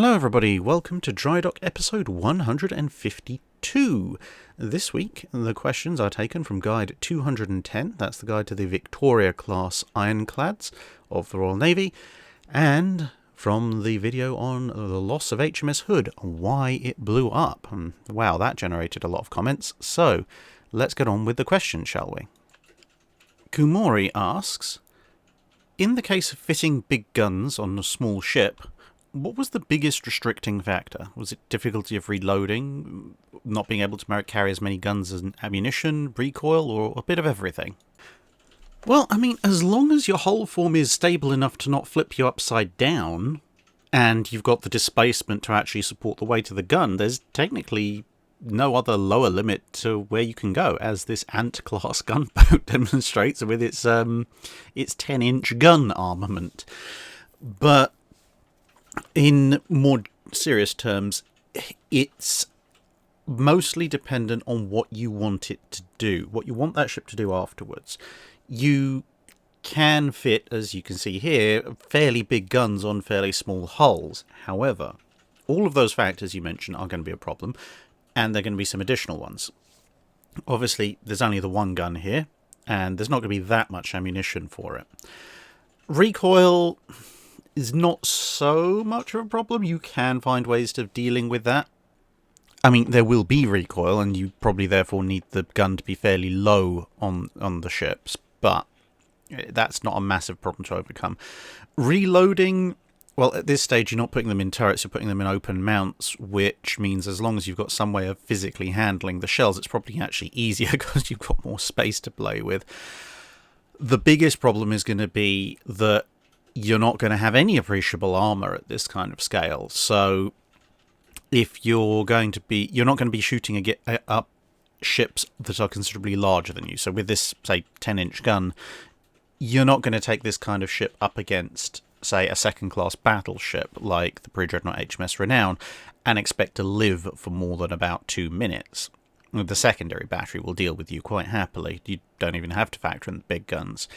Hello everybody, welcome to Drydock episode 152. This week, the questions are taken from guide 210, that's the guide to the Victoria-class ironclads of the Royal Navy, and from the video on the loss of HMS Hood, why it blew up. Wow, that generated a lot of comments, so let's get on with the questions, shall we? Kumori asks, in the case of fitting big guns on a small ship, what was the biggest restricting factor? Was it difficulty of reloading, not being able to carry as many guns as ammunition, recoil, or a bit of everything? Well, I mean, as long as your hull form is stable enough to not flip you upside down, and you've got the displacement to actually support the weight of the gun, there's technically no other lower limit to where you can go, as this Ant-class gunboat demonstrates with its 10-inch gun armament. But in more serious terms, it's mostly dependent on what you want it to do, what you want that ship to do afterwards. You can fit, as you can see here, fairly big guns on fairly small hulls. However, all of those factors you mentioned are going to be a problem, and there are going to be some additional ones. Obviously, there's only the one gun here, and there's not going to be that much ammunition for it. Recoil is not so much of a problem. You can find ways of dealing with that. I mean, there will be recoil, and you probably therefore need the gun to be fairly low on the ships, but that's not a massive problem to overcome. Reloading, well, at this stage you're not putting them in turrets, you're putting them in open mounts, which means as long as you've got some way of physically handling the shells, it's probably actually easier because you've got more space to play with. The biggest problem is going to be that you're not going to have any appreciable armor at this kind of scale. So if you're not going to be shooting up ships that are considerably larger than you. So with this, say, 10-inch gun, you're not going to take this kind of ship up against, say, a second-class battleship like the pre-dreadnought HMS Renown and expect to live for more than about 2 minutes. The secondary battery will deal with you quite happily. You don't even have to factor in the big guns.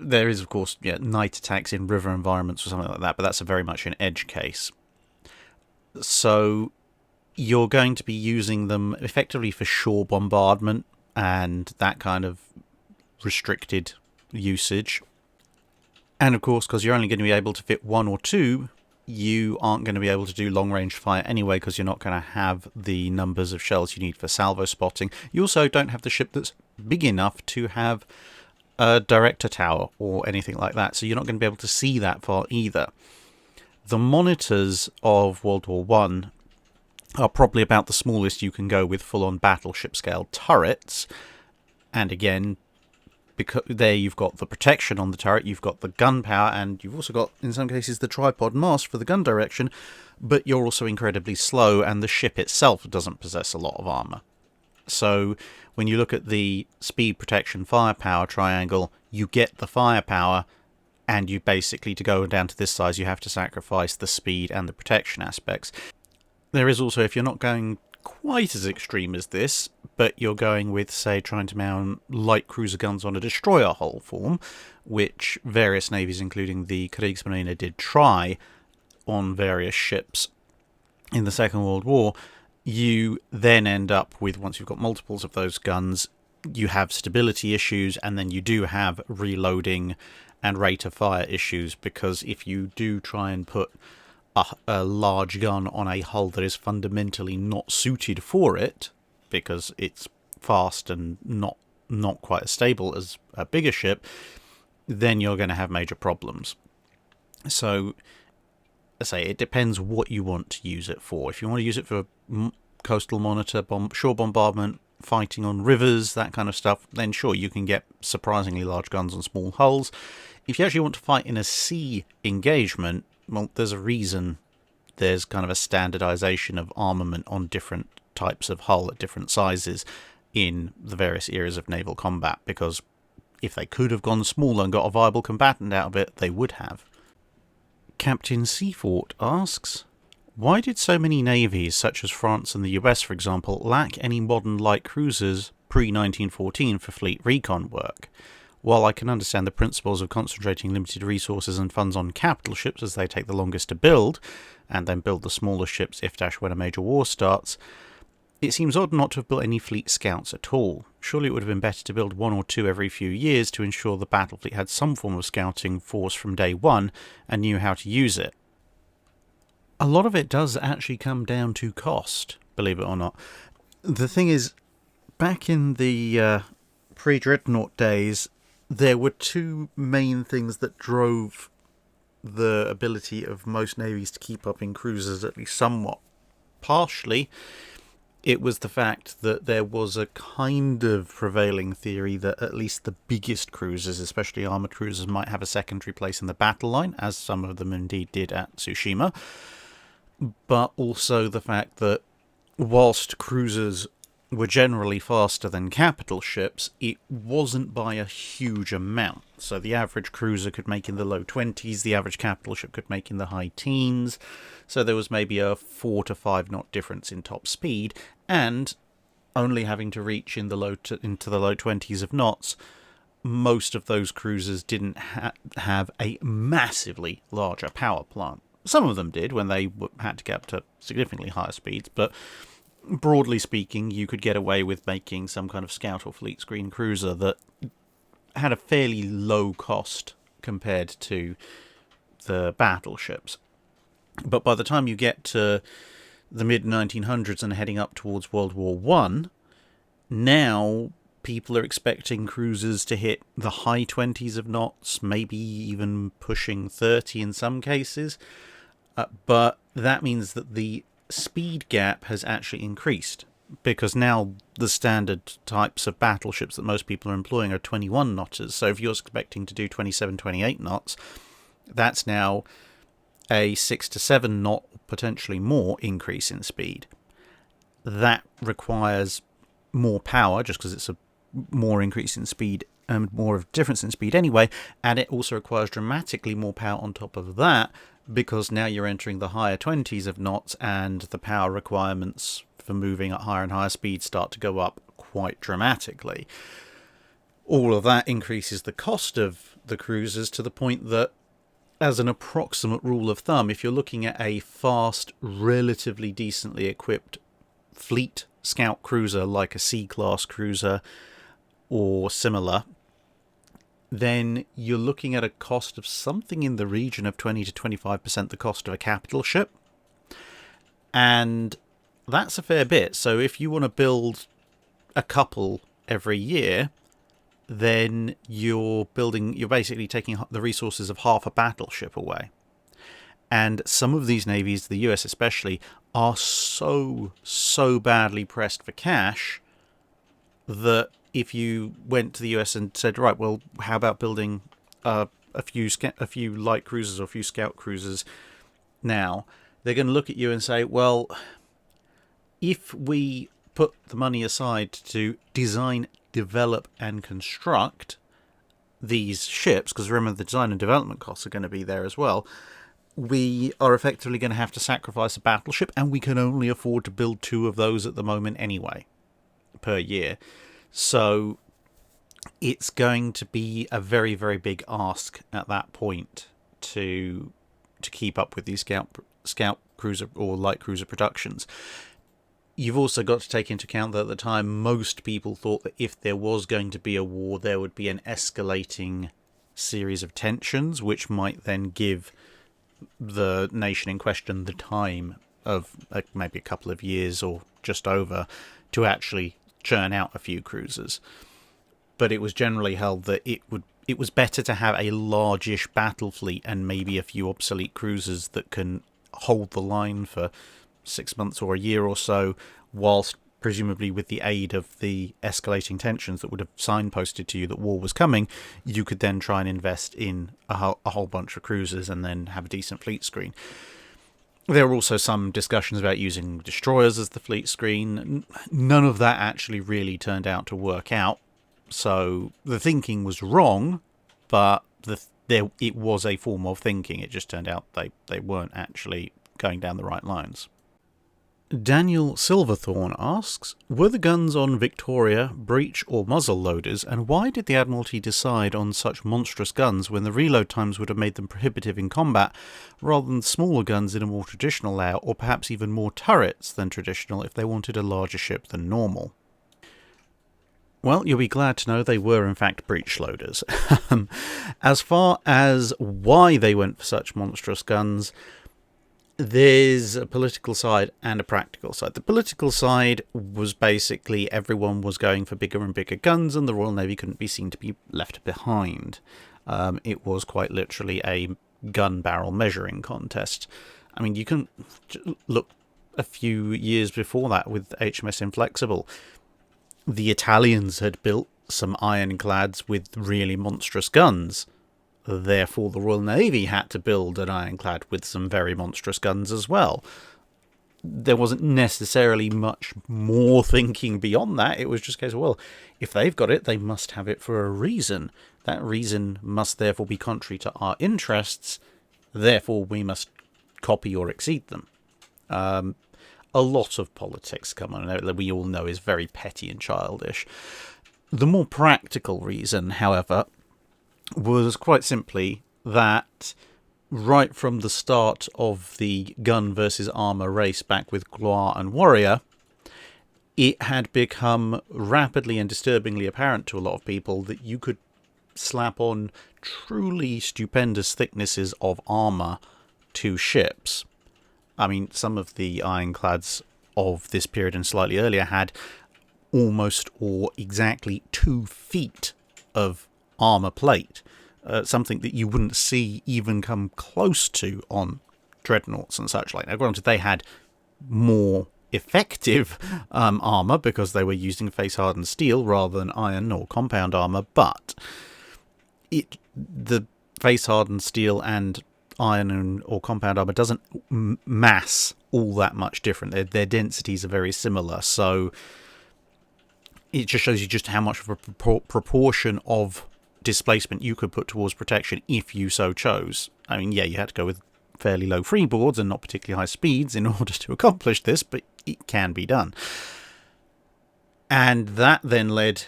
There is, of course, night attacks in river environments or something like that, but that's very much an edge case. So you're going to be using them effectively for shore bombardment and that kind of restricted usage. And, of course, because you're only going to be able to fit one or two, you aren't going to be able to do long-range fire anyway because you're not going to have the numbers of shells you need for salvo spotting. You also don't have the ship that's big enough to have a director tower or anything like that, so you're not going to be able to see that far either. The monitors of World War I are probably about the smallest you can go with full-on battleship scale turrets, and again, because there you've got the protection on the turret, you've got the gun power, and you've also got, in some cases, the tripod mast for the gun direction, but you're also incredibly slow, and the ship itself doesn't possess a lot of armor. So when you look at the speed, protection, firepower triangle, you get the firepower, and you basically, to go down to this size, you have to sacrifice the speed and the protection aspects. There is also, if you're not going quite as extreme as this, but you're going with, say, trying to mount light cruiser guns on a destroyer hull form, which various navies, including the Kriegsmarine, did try on various ships in the Second World War, you then end up with, once you've got multiples of those guns, you have stability issues, and then you do have reloading and rate of fire issues, because if you do try and put a large gun on a hull that is fundamentally not suited for it, because it's fast and not quite as stable as a bigger ship, then you're going to have major problems. So, I say, it depends what you want to use it for. If you want to use it for coastal monitor, shore bombardment, fighting on rivers, that kind of stuff, then sure, you can get surprisingly large guns on small hulls. If you actually want to fight in a sea engagement, well, there's a reason there's kind of a standardization of armament on different types of hull at different sizes in the various eras of naval combat, because if they could have gone smaller and got a viable combatant out of it, they would have. Captain Seafort asks, why did so many navies, such as France and the US for example, lack any modern light cruisers pre-1914 for fleet recon work? While I can understand the principles of concentrating limited resources and funds on capital ships as they take the longest to build, and then build the smaller ships when a major war starts, it seems odd not to have built any fleet scouts at all. Surely it would have been better to build one or two every few years to ensure the battle fleet had some form of scouting force from day one and knew how to use it. A lot of it does actually come down to cost, believe it or not. The thing is, back in the pre-Dreadnought days, there were two main things that drove the ability of most navies to keep up in cruisers, at least somewhat. Partially, it was the fact that there was a kind of prevailing theory that at least the biggest cruisers, especially armoured cruisers, might have a secondary place in the battle line, as some of them indeed did at Tsushima. But also the fact that whilst cruisers were generally faster than capital ships, it wasn't by a huge amount. So the average cruiser could make in the low 20s, the average capital ship could make in the high teens, so there was maybe a 4 to 5 knot difference in top speed, and only having to reach into the low 20s of knots, most of those cruisers didn't have a massively larger power plant. Some of them did when they had to get up to significantly higher speeds, but broadly speaking, you could get away with making some kind of scout or fleet screen cruiser that had a fairly low cost compared to the battleships. But by the time you get to the mid-1900s and heading up towards World War I, now people are expecting cruisers to hit the high 20s of knots, maybe even pushing 30 in some cases. But that means that the speed gap has actually increased, because now the standard types of battleships that most people are employing are 21 knotters. So if you're expecting to do 27, 28 knots, that's now a 6 to 7 knot, potentially more, increase in speed. That requires more power, just because it's a more increase in speed and more of a difference in speed anyway, and it also requires dramatically more power on top of that, because now you're entering the higher 20s of knots, and the power requirements for moving at higher and higher speeds start to go up quite dramatically. All of that increases the cost of the cruisers to the point that, as an approximate rule of thumb, if you're looking at a fast, relatively decently equipped fleet scout cruiser like a C-class cruiser or similar, then you're looking at a cost of something in the region of 20 to 25% the cost of a capital ship. And that's a fair bit. So if you want to build a couple every year, then you're basically taking the resources of half a battleship away. And some of these navies, the US especially, are so badly pressed for cash that if you went to the US and said, right, well, how about building a few light cruisers or a few scout cruisers now, they're going to look at you and say, well, if we put the money aside to design, develop, and construct these ships, because remember the design and development costs are going to be there as well, we are effectively going to have to sacrifice a battleship, and we can only afford to build 2 of those at the moment anyway, per year. So it's going to be a very, very big ask at that point to keep up with these scout cruiser or light cruiser productions. You've also got to take into account that at the time most people thought that if there was going to be a war, there would be an escalating series of tensions, which might then give the nation in question the time of maybe a couple of years or just over to actually churn out a few cruisers. But it was generally held that it was better to have a largish battle fleet and maybe a few obsolete cruisers that can hold the line for 6 months or a year or so, whilst presumably with the aid of the escalating tensions that would have signposted to you that war was coming, you could then try and invest in a whole bunch of cruisers and then have a decent fleet screen. There were also some discussions about using destroyers as the fleet screen. None of that actually really turned out to work out. So the thinking was wrong, but it was a form of thinking. It just turned out they weren't actually going down the right lines. Daniel Silverthorne asks, were the guns on Victoria breech or muzzle loaders, and why did the Admiralty decide on such monstrous guns when the reload times would have made them prohibitive in combat, rather than smaller guns in a more traditional layout, or perhaps even more turrets than traditional if they wanted a larger ship than normal? Well, you'll be glad to know they were in fact breech loaders. As far as why they went for such monstrous guns, there's a political side and a practical side. The political side was basically everyone was going for bigger and bigger guns, and the Royal Navy couldn't be seen to be left behind. It was quite literally a gun barrel measuring contest. I mean, you can look a few years before that with HMS Inflexible. The Italians had built some ironclads with really monstrous guns. Therefore, the Royal Navy had to build an ironclad with some very monstrous guns as well. There wasn't necessarily much more thinking beyond that. It was just a case of, well, if they've got it, they must have it for a reason. That reason must therefore be contrary to our interests. Therefore, we must copy or exceed them. A lot of politics come on, that we all know is very petty and childish. The more practical reason, however, was quite simply that right from the start of the gun versus armour race back with Gloire and Warrior, it had become rapidly and disturbingly apparent to a lot of people that you could slap on truly stupendous thicknesses of armour to ships. I mean, some of the ironclads of this period and slightly earlier had almost or exactly 2 feet of armour plate, something that you wouldn't see even come close to on dreadnoughts and such like. Now, granted, they had more effective armour because they were using face-hardened steel rather than iron or compound armour, but the face-hardened steel and iron or compound armour doesn't mass all that much different. Their densities are very similar, so it just shows you just how much of a proportion of displacement you could put towards protection if you so chose. I mean, yeah, you had to go with fairly low freeboards and not particularly high speeds in order to accomplish this, but it can be done. And that then led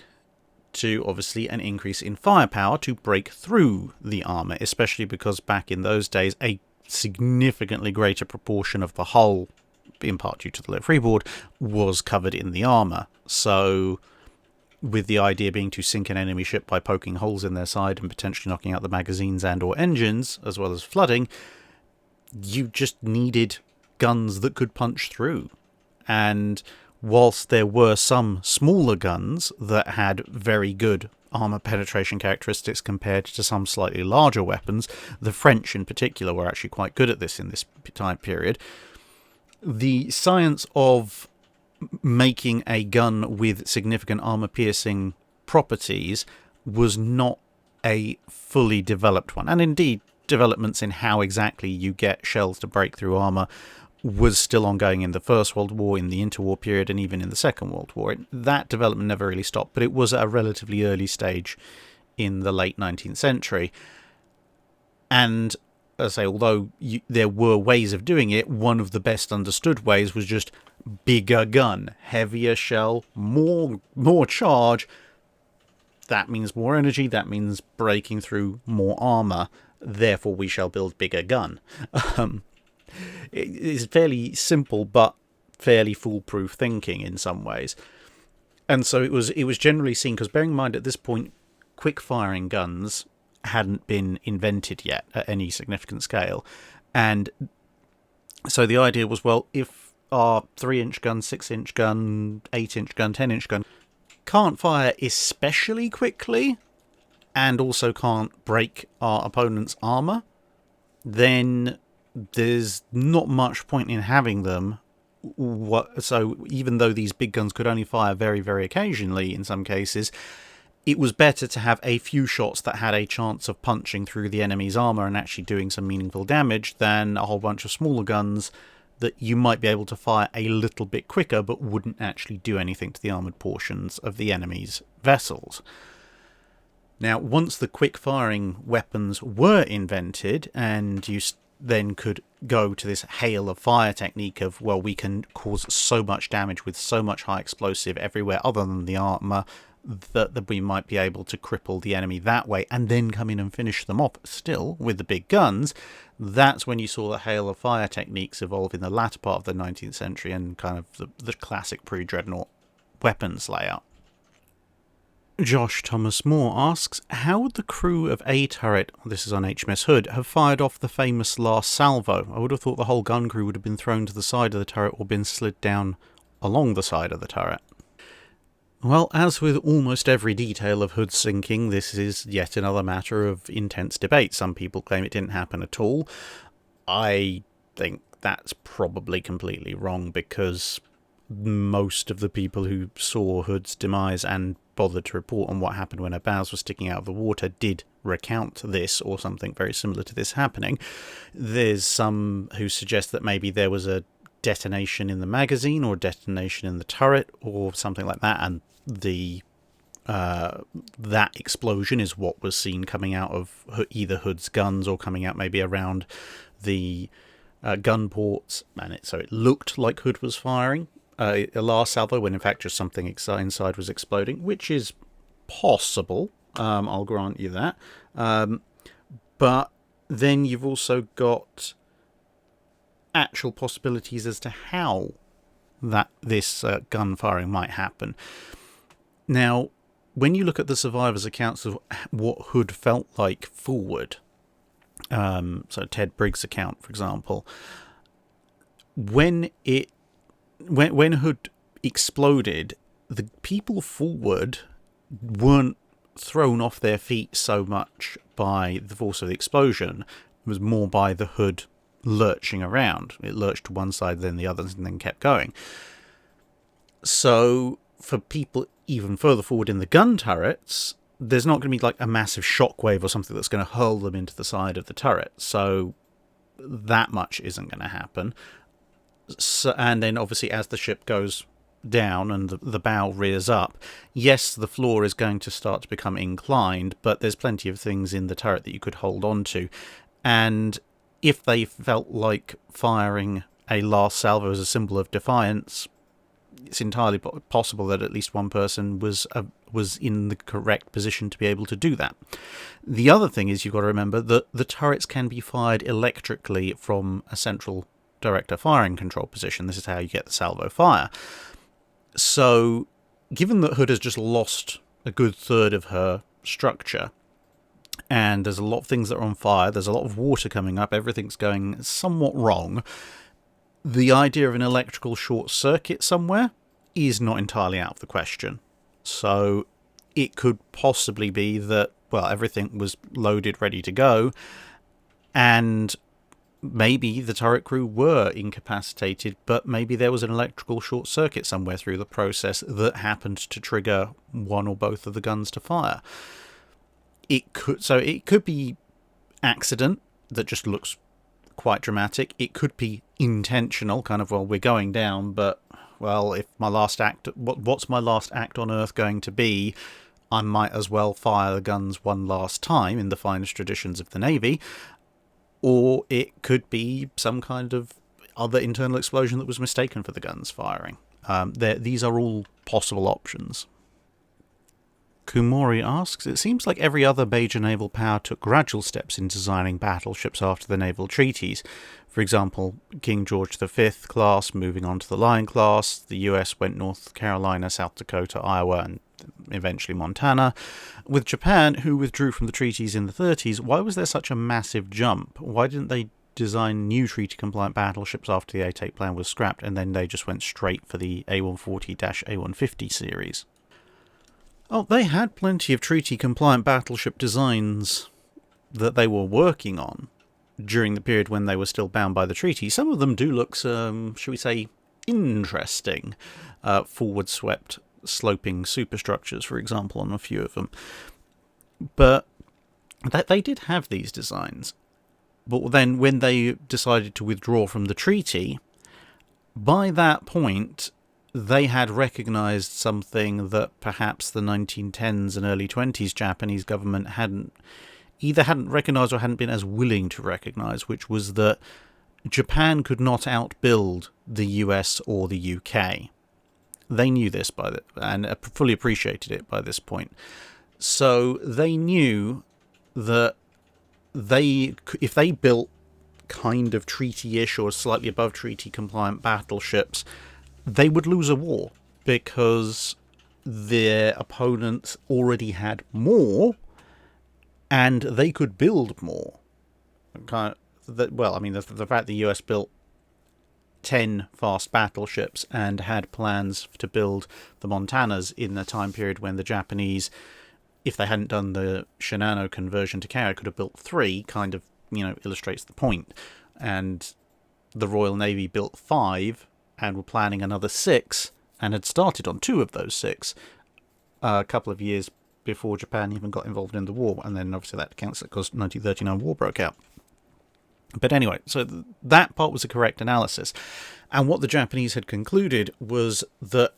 to, obviously, an increase in firepower to break through the armour, especially because back in those days, a significantly greater proportion of the hull, in part due to the low freeboard, was covered in the armour. So, with the idea being to sink an enemy ship by poking holes in their side and potentially knocking out the magazines and or engines, as well as flooding, you just needed guns that could punch through. And whilst there were some smaller guns that had very good armour penetration characteristics compared to some slightly larger weapons, the French in particular were actually quite good at this in this time period. The science of making a gun with significant armour-piercing properties was not a fully developed one. And indeed, developments in how exactly you get shells to break through armour was still ongoing in the First World War, in the interwar period, and even in the Second World War. That development never really stopped, but it was at a relatively early stage in the late 19th century. And as I say, although there were ways of doing it, one of the best understood ways was just bigger gun, heavier shell, more charge. That means more energy, that means breaking through more armour, therefore we shall build bigger gun. It is fairly simple but fairly foolproof thinking in some ways. And so it was generally seen, because bearing in mind at this point quick firing guns hadn't been invented yet at any significant scale, and so the idea was, well, if our 3-inch gun, 6-inch gun, 8-inch gun, 10-inch gun can't fire especially quickly and also can't break our opponent's armour, then there's not much point in having them. So even though these big guns could only fire very, very occasionally in some cases, it was better to have a few shots that had a chance of punching through the enemy's armour and actually doing some meaningful damage than a whole bunch of smaller guns that you might be able to fire a little bit quicker but wouldn't actually do anything to the armoured portions of the enemy's vessels. Now, once the quick-firing weapons were invented and you then could go to this hail of fire technique of, well, we can cause so much damage with so much high explosive everywhere other than the armour that we might be able to cripple the enemy that way and then come in and finish them off still with the big guns. That's when you saw the hail of fire techniques evolve in the latter part of the 19th century and kind of the classic pre-dreadnought weapons layout. Josh Thomas Moore asks, how would the crew of a turret, this is on HMS Hood, have fired off the famous last salvo? I would have thought the whole gun crew would have been thrown to the side of the turret or been slid down along the side of the turret. Well, as with almost every detail of Hood's sinking, this is yet another matter of intense debate. Some people claim it didn't happen at all. I think that's probably completely wrong, because most of the people who saw Hood's demise and bothered to report on what happened when her bows were sticking out of the water did recount this or something very similar to this happening. There's some who suggest that maybe there was a detonation in the magazine or detonation in the turret or something like that, and that explosion is what was seen coming out of either Hood's guns or coming out maybe around the gun ports, and so it looked like Hood was firing a last salvo when in fact just something inside was exploding, which is possible. I'll grant you that. But then you've also got actual possibilities as to how this gun firing might happen. Now, when you look at the survivors' accounts of what Hood felt like forward, so Ted Briggs' account, for example, when Hood exploded, the people forward weren't thrown off their feet so much by the force of the explosion. It was more by the Hood lurching around. It lurched to one side, then the other, and then kept going. So for people even further forward in the gun turrets, there's not going to be like a massive shockwave or something that's going to hurl them into the side of the turret. So that much isn't going to happen. So, and then obviously as the ship goes down and the bow rears up, yes, the floor is going to start to become inclined, but there's plenty of things in the turret that you could hold on to. And if they felt like firing a last salvo as a symbol of defiance, it's entirely possible that at least one person was in the correct position to be able to do that. The other thing is you've got to remember that the turrets can be fired electrically from a central director firing control position. This is how you get the salvo fire. So, given that Hood has just lost a good third of her structure, and there's a lot of things that are on fire, there's a lot of water coming up, everything's going somewhat wrong, the idea of an electrical short circuit somewhere is not entirely out of the question. So it could possibly be that, well, everything was loaded, ready to go, and maybe the turret crew were incapacitated, but maybe there was an electrical short circuit somewhere through the process that happened to trigger one or both of the guns to fire. It could be accident that just looks quite dramatic. It could be intentional, kind of, well, we're going down, but, well, if my last act, what's my last act on Earth going to be? I might as well fire the guns one last time in the finest traditions of the Navy. Or it could be some kind of other internal explosion that was mistaken for the guns firing. These are all possible options. Kumori asks, it seems like every other major naval power took gradual steps in designing battleships after the naval treaties. For example, King George V class moving on to the Lion class, the US went North Carolina, South Dakota, Iowa, and eventually Montana. With Japan, who withdrew from the treaties in the 30s, why was there such a massive jump? Why didn't they design new treaty-compliant battleships after the 8-8 plan was scrapped, and then they just went straight for the A140-A150 series? Oh, they had plenty of treaty-compliant battleship designs that they were working on during the period when they were still bound by the treaty. Some of them do look, shall we say, interesting. Forward-swept sloping superstructures, for example, on a few of them. But they did have these designs. But then when they decided to withdraw from the treaty, by that point, they had recognised something that perhaps the 1910s and early 20s Japanese government hadn't either hadn't recognised or hadn't been as willing to recognise, which was that Japan could not outbuild the US or the UK. They knew this and fully appreciated it by this point. So they knew that if they built kind of treaty-ish or slightly above treaty-compliant battleships, they would lose a war because their opponents already had more and they could build more. The fact the US built 10 fast battleships and had plans to build the Montanas in the time period when the Japanese, if they hadn't done the Shinano conversion to carrier, could have built 3, kind of, illustrates the point. And the Royal Navy built 5 and were planning another 6 and had started on 2 of those 6 a couple of years before Japan even got involved in the war. And then obviously that cancelled because 1939 war broke out. But anyway, so that part was a correct analysis. And what the Japanese had concluded was that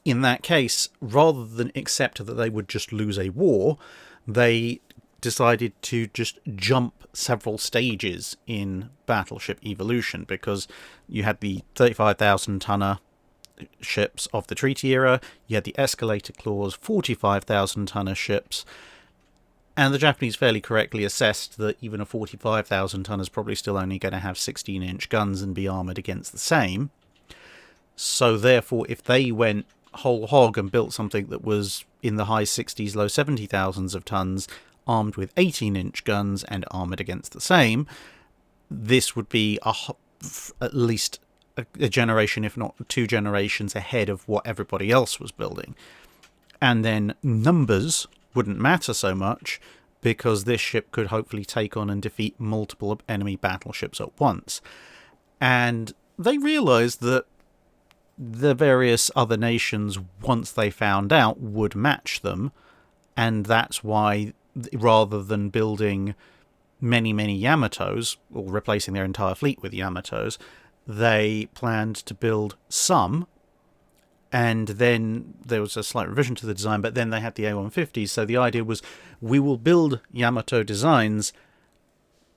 in that case, rather than accept that they would just lose a war, they decided to just jump several stages in battleship evolution, because you had the 35,000-tonner ships of the treaty era, you had the escalator clause 45,000-tonner ships, and the Japanese fairly correctly assessed that even a 45,000-tonner is probably still only going to have 16-inch guns and be armoured against the same. So therefore, if they went whole hog and built something that was in the high 60s, low 70,000s of tons, armed with 18-inch guns and armoured against the same, this would be at least a generation, if not 2 generations, ahead of what everybody else was building. And then numbers wouldn't matter so much, because this ship could hopefully take on and defeat multiple enemy battleships at once. And they realised that the various other nations, once they found out, would match them, and that's why, rather than building many Yamatos, or replacing their entire fleet with Yamatos, they planned to build some, and then there was a slight revision to the design, but then they had the A150s, so the idea was, we will build Yamato designs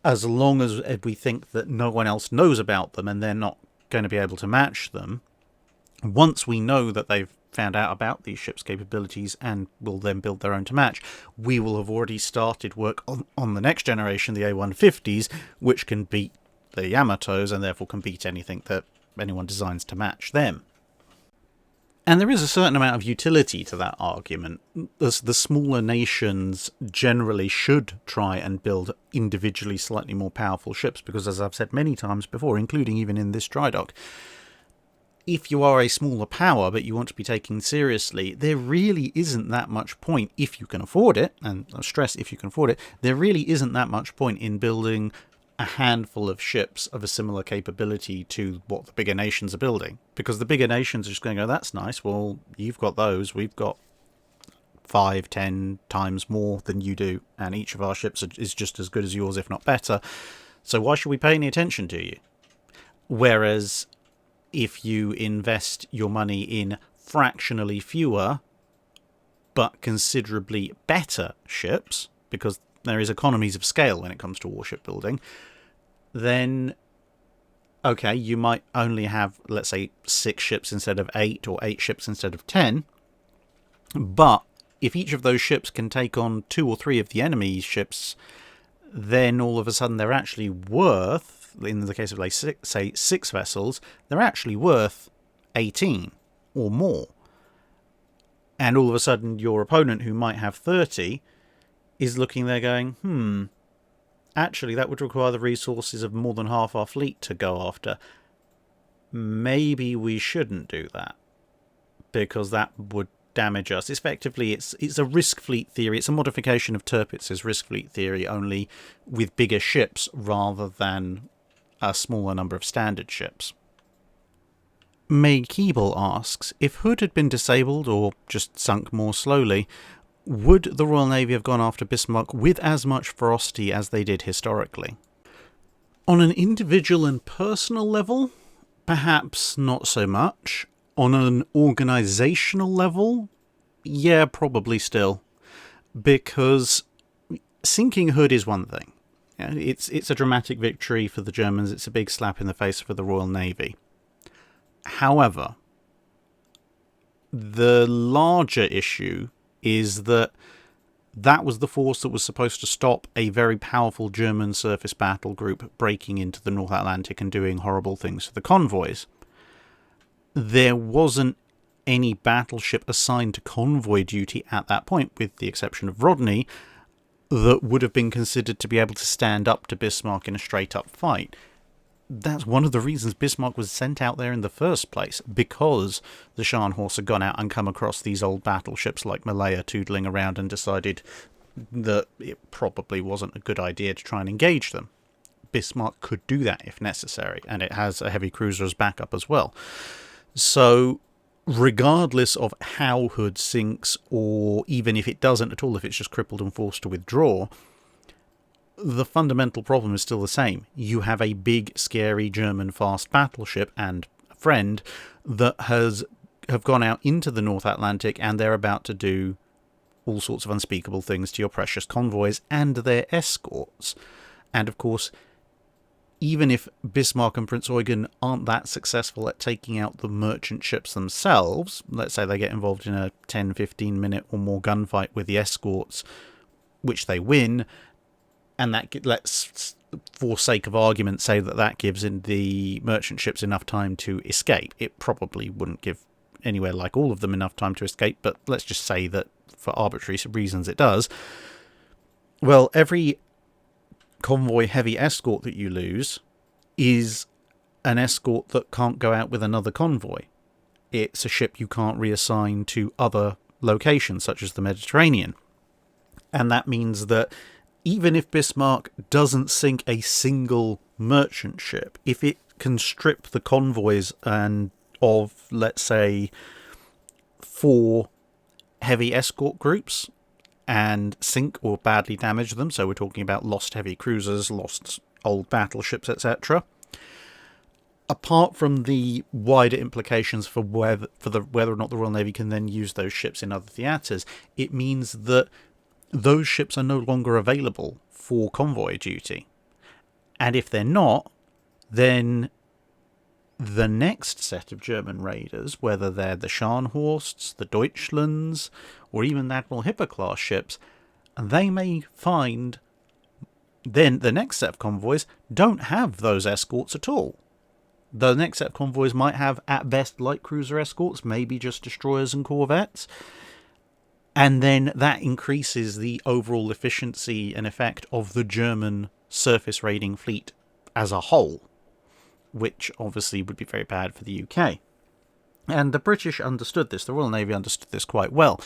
as long as we think that no one else knows about them and they're not going to be able to match them. Once we know that they've found out about these ships' capabilities and will then build their own to match, we will have already started work on the next generation, the A150s, which can beat the Yamatos and therefore can beat anything that anyone designs to match them. And there is a certain amount of utility to that argument. The smaller nations generally should try and build individually slightly more powerful ships, because, as I've said many times before, including even in this Drydock, if you are a smaller power but you want to be taken seriously, there really isn't that much point, if you can afford it, and I stress if you can afford it, there really isn't that much point in building a handful of ships of a similar capability to what the bigger nations are building. Because the bigger nations are just going to go, that's nice, well, you've got those, we've got 5-10 times more than you do, and each of our ships is just as good as yours, if not better, so why should we pay any attention to you? Whereas if you invest your money in fractionally fewer but considerably better ships, because there is economies of scale when it comes to warship building, then okay, you might only have, let's say, 6 ships instead of 8, or 8 ships instead of 10, but if each of those ships can take on 2 or 3 of the enemy ships, then all of a sudden they're actually worth, in the case of, like, say 6 vessels, they're actually worth 18 or more. And all of a sudden your opponent, who might have 30, is looking there going, actually that would require the resources of more than half our fleet to go after. Maybe we shouldn't do that, because that would damage us. Effectively, it's a risk fleet theory. It's a modification of Tirpitz's risk fleet theory, only with bigger ships rather than a smaller number of standard ships. May Keeble asks, if Hood had been disabled or just sunk more slowly, would the Royal Navy have gone after Bismarck with as much ferocity as they did historically? On an individual and personal level, perhaps not so much. On an organisational level, yeah, probably still. Because Sinking Hood is one thing. It's a dramatic victory for the Germans. It's a big slap in the face for the Royal Navy. However, the larger issue is that was the force that was supposed to stop a very powerful German surface battle group breaking into the North Atlantic and doing horrible things to the convoys. There wasn't any battleship assigned to convoy duty at that point, with the exception of Rodney, that would have been considered to be able to stand up to Bismarck in a straight-up fight. That's one of the reasons Bismarck was sent out there in the first place, because the Scharnhorst had gone out and come across these old battleships like Malaya tootling around and decided that it probably wasn't a good idea to try and engage them. Bismarck could do that if necessary, and it has a heavy cruiser as backup as well. So, regardless of how Hood sinks, or even if it doesn't at all, if it's just crippled and forced to withdraw, the fundamental problem is still the same. You have a big, scary German fast battleship and a friend that have gone out into the North Atlantic, and they're about to do all sorts of unspeakable things to your precious convoys and their escorts. And of course, even if Bismarck and Prince Eugen aren't that successful at taking out the merchant ships themselves, let's say they get involved in a 10-15 minute or more gunfight with the escorts, which they win, and that let's, for sake of argument, say that gives the merchant ships enough time to escape. It probably wouldn't give anywhere like all of them enough time to escape, but let's just say that for arbitrary reasons it does. Well, every convoy heavy escort that you lose is an escort that can't go out with another convoy. It's a ship you can't reassign to other locations, such as the Mediterranean. And that means that even if Bismarck doesn't sink a single merchant ship, if it can strip the convoys and of, let's say, 4 heavy escort groups and sink or badly damage them, so we're talking about lost heavy cruisers, lost old battleships, etc., apart from the wider implications for whether or not the Royal Navy can then use those ships in other theatres, it means that those ships are no longer available for convoy duty. And if they're not, then the next set of German raiders, whether they're the Scharnhorsts, the Deutschlands, or even the Admiral Hipper-class ships, they may find then the next set of convoys don't have those escorts at all. The next set of convoys might have, at best, light cruiser escorts, maybe just destroyers and corvettes. And then that increases the overall efficiency and effect of the German surface raiding fleet as a whole, which obviously would be very bad for the UK. And the British understood this, the Royal Navy understood this quite well.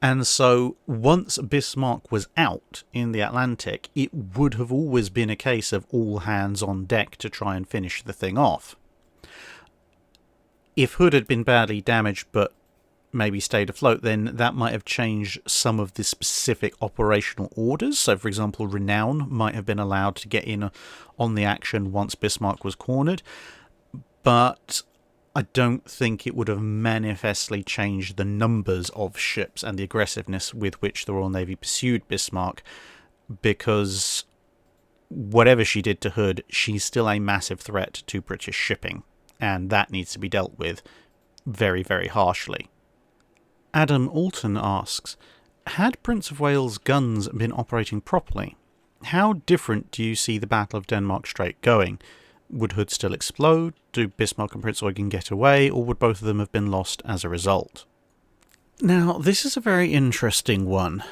And so once Bismarck was out in the Atlantic, it would have always been a case of all hands on deck to try and finish the thing off. If Hood had been badly damaged but maybe stayed afloat, then that might have changed some of the specific operational orders. So, for example, Renown might have been allowed to get in on the action once Bismarck was cornered, but I don't think it would have manifestly changed the numbers of ships and the aggressiveness with which the Royal Navy pursued Bismarck, because whatever she did to Hood, she's still a massive threat to British shipping, and that needs to be dealt with very, very harshly. Adam Alton asks, had Prince of Wales' guns been operating properly, how different do you see the Battle of Denmark Strait going? Would Hood still explode? Do Bismarck and Prince Eugen get away? Or would both of them have been lost as a result? Now, this is a very interesting one,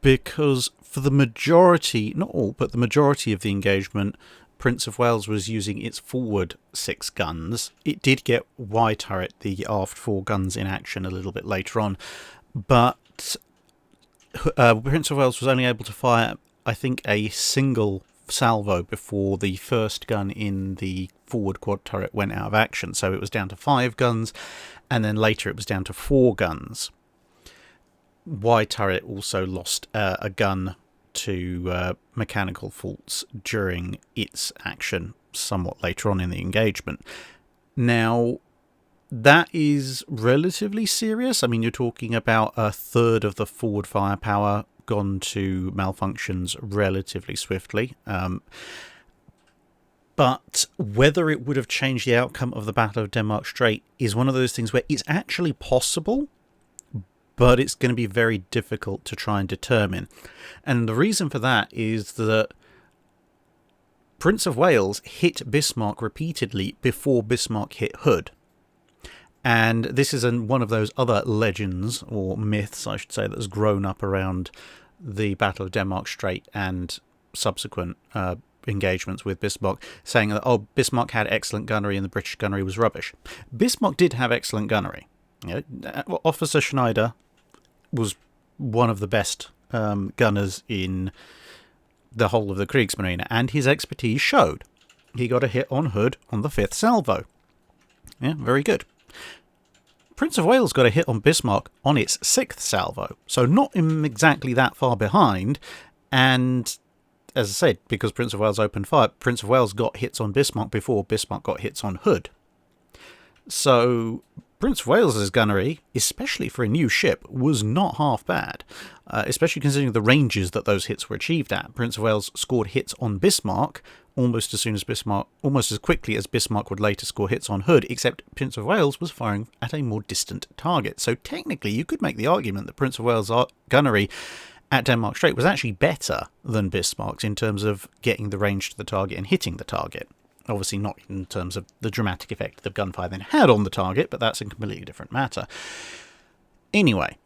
because for the majority, not all, but the majority of the engagement, Prince of Wales was using its forward 6 guns. It did get Y-turret, the aft 4 guns, in action a little bit later on, but Prince of Wales was only able to fire, I think, a single salvo before the first gun in the forward quad turret went out of action. So it was down to 5 guns, and then later it was down to 4 guns. Y-turret also lost a gun to mechanical faults during its action somewhat later on in the engagement. Now, that is relatively serious. I mean, you're talking about a third of the forward firepower gone to malfunctions relatively swiftly. But whether it would have changed the outcome of the Battle of Denmark Strait is one of those things where it's actually possible, but it's going to be very difficult to try and determine. And the reason for that is that Prince of Wales hit Bismarck repeatedly before Bismarck hit Hood. And this is one of those other legends, or myths, I should say, that has grown up around the Battle of Denmark Strait and subsequent engagements with Bismarck, saying that, oh, Bismarck had excellent gunnery and the British gunnery was rubbish. Bismarck did have excellent gunnery. Officer Schneider was one of the best gunners in the whole of the Kriegsmarine, and his expertise showed. He got a hit on Hood on the 5th salvo. Yeah, very good. Prince of Wales got a hit on Bismarck on its 6th salvo, so not exactly that far behind, and as I said, because Prince of Wales opened fire, Prince of Wales got hits on Bismarck before Bismarck got hits on Hood. So Prince of Wales's gunnery, especially for a new ship, was not half bad, especially considering the ranges that those hits were achieved at. Prince of Wales scored hits on Bismarck almost as quickly as Bismarck would later score hits on Hood, except Prince of Wales was firing at a more distant target. So technically, you could make the argument that Prince of Wales' gunnery at Denmark Strait was actually better than Bismarck's in terms of getting the range to the target and hitting the target. Obviously not in terms of the dramatic effect the gunfire then had on the target, but that's a completely different matter. Anyway,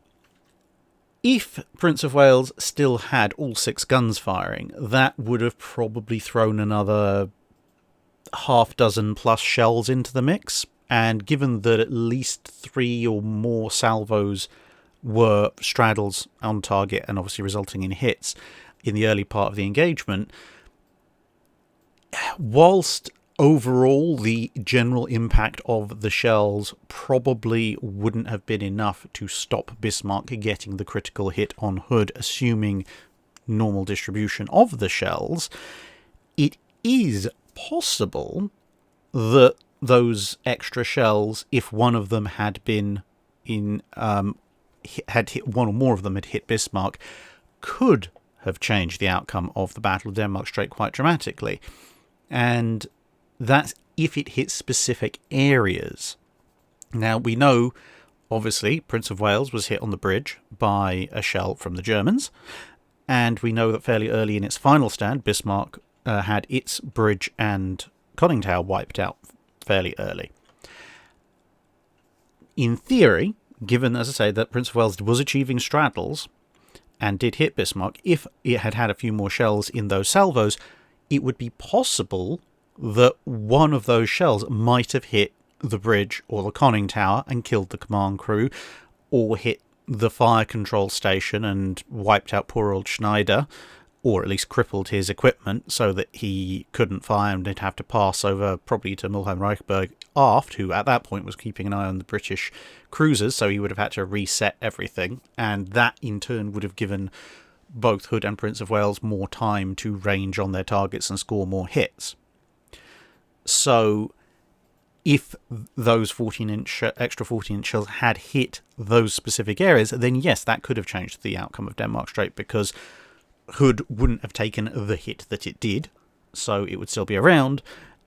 if Prince of Wales still had all 6 guns firing, that would have probably thrown another half dozen plus shells into the mix, and given that at least 3 or more salvos were straddles on target and obviously resulting in hits in the early part of the engagement, whilst overall the general impact of the shells probably wouldn't have been enough to stop Bismarck getting the critical hit on Hood, assuming normal distribution of the shells, it is possible that those extra shells, if one of them had been in had hit, one or more of them had hit Bismarck, could have changed the outcome of the Battle of Denmark Strait quite dramatically. And that's if it hits specific areas. Now, we know, obviously, Prince of Wales was hit on the bridge by a shell from the Germans, and we know that fairly early in its final stand, Bismarck had its bridge and conning tower wiped out fairly early. In theory, given, as I say, that Prince of Wales was achieving straddles and did hit Bismarck, if it had had a few more shells in those salvos, it would be possible that one of those shells might have hit the bridge or the conning tower and killed the command crew, or hit the fire control station and wiped out poor old Schneider, or at least crippled his equipment so that he couldn't fire and they'd have to pass over probably to Mulheim Reichberg aft, who at that point was keeping an eye on the British cruisers, so he would have had to reset everything, and that in turn would have given both Hood and Prince of Wales more time to range on their targets and score more hits. So if those extra 14-inch shells had hit those specific areas, then yes, that could have changed the outcome of Denmark Strait, because Hood wouldn't have taken the hit that it did, so it would still be around,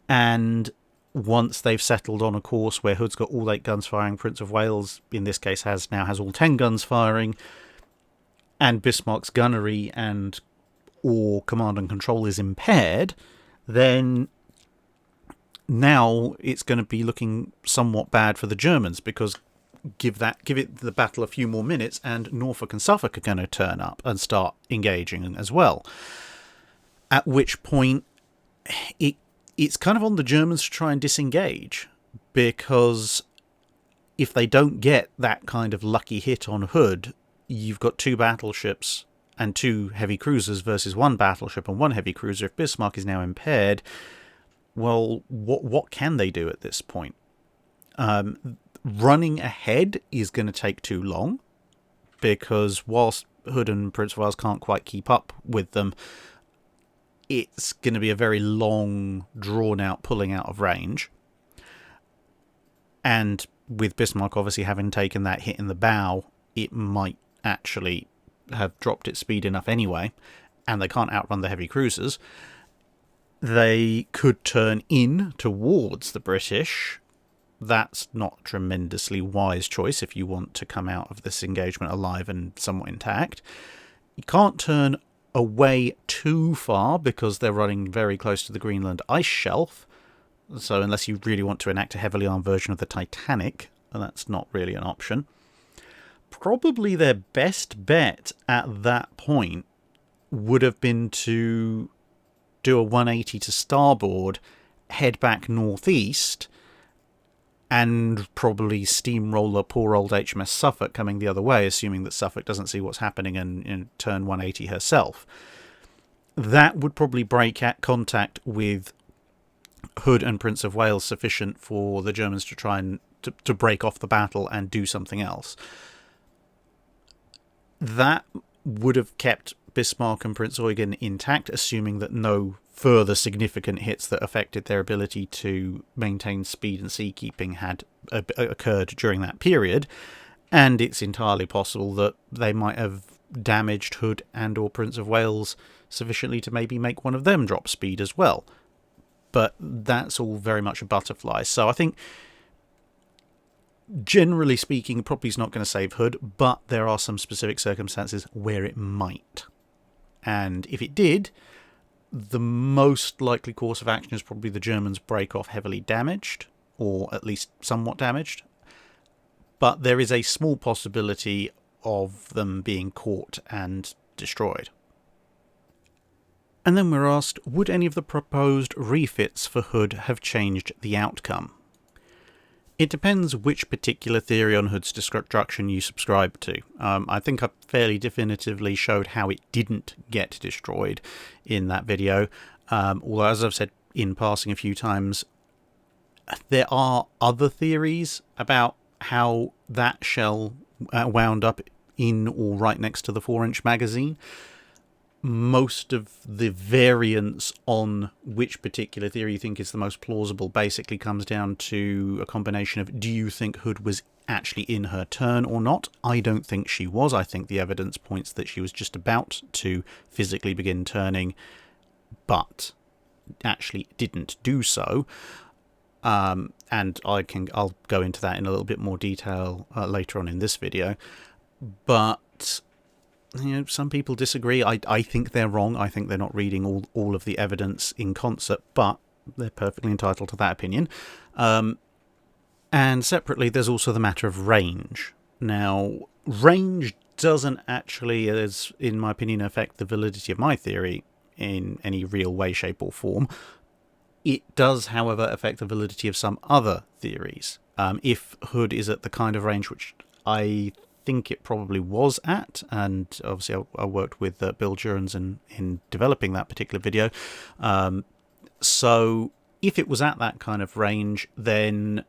and once they've settled on a course where Hood's got all 8 guns firing, Prince of Wales, in this case, now has all 10 guns firing, and Bismarck's gunnery and or command and control is impaired, then now it's going to be looking somewhat bad for the Germans, because give it the battle a few more minutes and Norfolk and Suffolk are going to turn up and start engaging as well. At which point it's kind of on the Germans to try and disengage, because if they don't get that kind of lucky hit on Hood, you've got 2 battleships and 2 heavy cruisers versus 1 battleship and 1 heavy cruiser. If Bismarck is now impaired, well, what can they do at this point? Running ahead is going to take too long, because whilst Hood and Prince of Wales can't quite keep up with them, it's going to be a very long, drawn-out pulling out of range. And with Bismarck obviously having taken that hit in the bow, it might actually have dropped its speed enough anyway, and they can't outrun the heavy cruisers, they could turn in towards the British. That's not a tremendously wise choice if you want to come out of this engagement alive and somewhat intact. You can't turn away too far because they're running very close to the Greenland ice shelf. So unless you really want to enact a heavily armed version of the Titanic, that's not really an option. Probably their best bet at that point would have been to do a 180 to starboard, head back northeast, and probably steamroller poor old HMS Suffolk coming the other way, assuming that Suffolk doesn't see what's happening and turn 180 herself. That would probably break at contact with Hood and Prince of Wales sufficient for the Germans to try and to break off the battle and do something else. That would have kept Bismarck and Prince Eugen intact, assuming that no further significant hits that affected their ability to maintain speed and seakeeping had occurred during that period, and it's entirely possible that they might have damaged Hood and or Prince of Wales sufficiently to maybe make one of them drop speed as well. But that's all very much a butterfly. So I think, generally speaking, probably is not going to save Hood, but there are some specific circumstances where it might. And if it did, the most likely course of action is probably the Germans break off heavily damaged, or at least somewhat damaged. But there is a small possibility of them being caught and destroyed. And then we're asked, would any of the proposed refits for Hood have changed the outcome? It depends which particular theory on Hood's destruction you subscribe to. I think I fairly definitively showed how it didn't get destroyed in that video. Although, as I've said in passing a few times, there are other theories about how that shell wound up in or right next to the 4-inch magazine. Most of the variance on which particular theory you think is the most plausible basically comes down to a combination of, do you think Hood was actually in her turn or not? I don't think she was. I think the evidence points that she was just about to physically begin turning, but actually didn't do so. And I'll go into that in a little bit more detail later on in this video. But some people disagree. I think they're wrong. I think they're not reading all of the evidence in concert, but they're perfectly entitled to that opinion. And separately, there's also the matter of range. Now, range doesn't actually, as in my opinion, affect the validity of my theory in any real way, shape, or form. It does, however, affect the validity of some other theories. If Hood is at the kind of range which I think it probably was at, and obviously I worked with Bill Jurens in developing that particular video. So if it was at that kind of range, then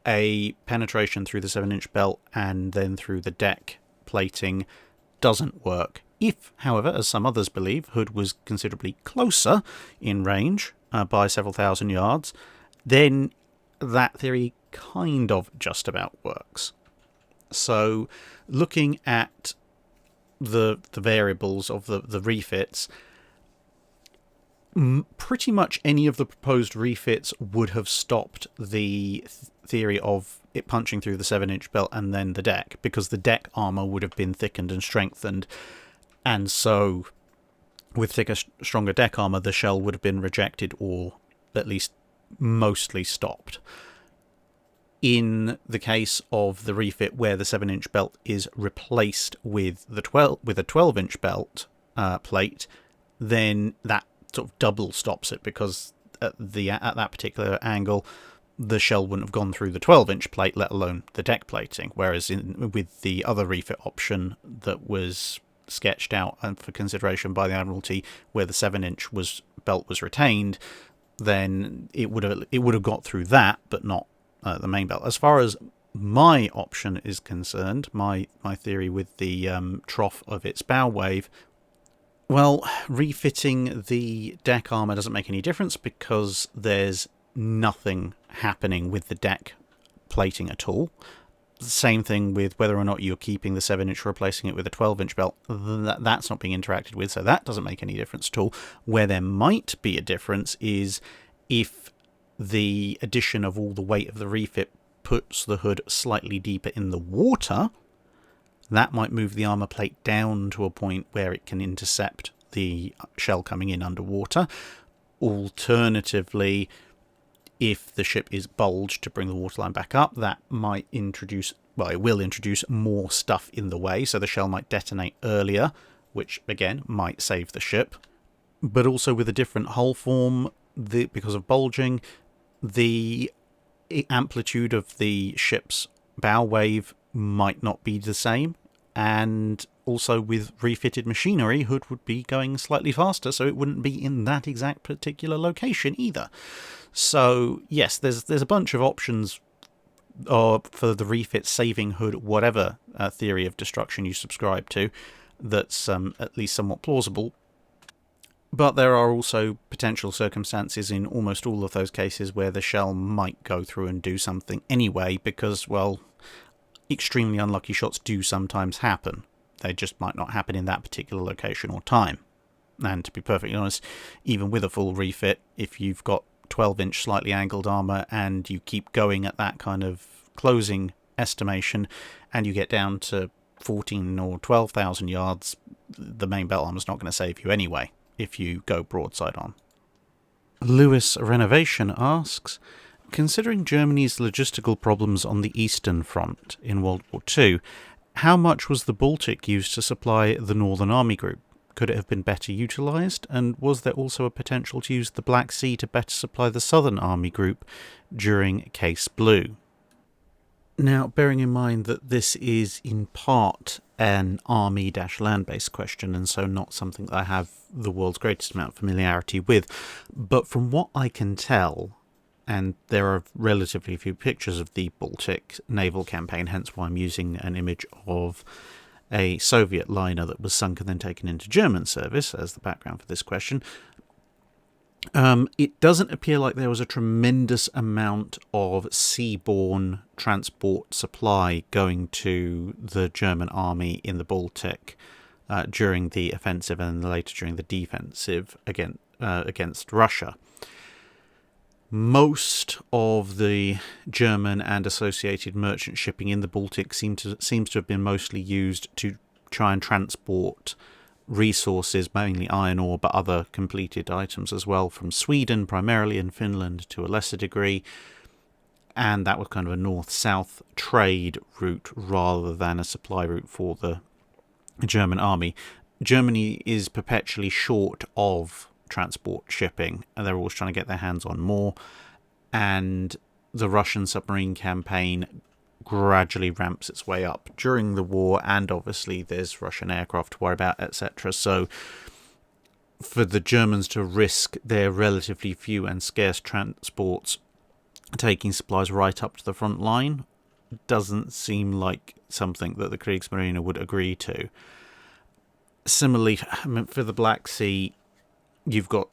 a penetration through the 7-inch belt and then through the deck plating doesn't work. If, however, as some others believe, Hood was considerably closer in range by several thousand yards, then that theory kind of just about works. So looking at the variables of the refits, pretty much any of the proposed refits would have stopped the theory of it punching through the 7-inch belt and then the deck, because the deck armour would have been thickened and strengthened, and so with thicker, stronger deck armour, the shell would have been rejected or at least mostly stopped. In the case of the refit where the 7-inch belt is replaced with a 12-inch belt plate, then that sort of double stops it, because at that particular angle, the shell wouldn't have gone through the 12-inch plate, let alone the deck plating. Whereas with the other refit option that was sketched out and for consideration by the Admiralty, where the 7-inch belt was retained, then it would have got through that, but not the main belt. As far as my option is concerned, my theory with the trough of its bow wave, well, refitting the deck armour doesn't make any difference because there's nothing happening with the deck plating at all. Same thing with whether or not you're keeping the 7-inch, replacing it with a 12-inch belt. That's not being interacted with, so that doesn't make any difference at all. Where there might be a difference is if the addition of all the weight of the refit puts the hood slightly deeper in the water. That might move the armour plate down to a point where it can intercept the shell coming in underwater. Alternatively, if the ship is bulged to bring the waterline back up, that might introduce, well, it will introduce more stuff in the way, so the shell might detonate earlier, which again might save the ship. But also with a different hull form, because of bulging, the amplitude of the ship's bow wave might not be the same, and also with refitted machinery, hood would be going slightly faster, so it wouldn't be in that exact particular location either. So yes, there's a bunch of options for the refit saving hood, whatever theory of destruction you subscribe to, that's at least somewhat plausible. But there are also potential circumstances in almost all of those cases where the shell might go through and do something anyway, because, well, extremely unlucky shots do sometimes happen. They just might not happen in that particular location or time. And to be perfectly honest, even with a full refit, if you've got 12-inch slightly angled armour and you keep going at that kind of closing estimation and you get down to 14 or 12,000 yards, the main belt armour's not going to save you anyway if you go broadside on. Lewis Renovation asks, considering Germany's logistical problems on the Eastern Front in World War II, how much was the Baltic used to supply the Northern Army Group? Could it have been better utilised? And was there also a potential to use the Black Sea to better supply the Southern Army Group during Case Blue? Now, bearing in mind that this is in part an army-land-based question, and so not something that I have the world's greatest amount of familiarity with, but from what I can tell, and there are relatively few pictures of the Baltic naval campaign, hence why I'm using an image of a Soviet liner that was sunk and then taken into German service as the background for this question. It doesn't appear like there was a tremendous amount of seaborne transport supply going to the German army in the Baltic during the offensive and later during the defensive against Russia. Most of the German and associated merchant shipping in the Baltic seems to have been mostly used to try and transport resources, mainly iron ore, but other completed items as well, from Sweden primarily and Finland to a lesser degree. And that was kind of a north-south trade route rather than a supply route for the German army. Germany is perpetually short of transport shipping, and they're always trying to get their hands on more, and the Russian submarine campaign gradually ramps its way up during the war, and obviously there's Russian aircraft to worry about, etc. So for the Germans to risk their relatively few and scarce transports taking supplies right up to the front line doesn't seem like something that the Kriegsmarine would agree to. Similarly, for the Black Sea, you've got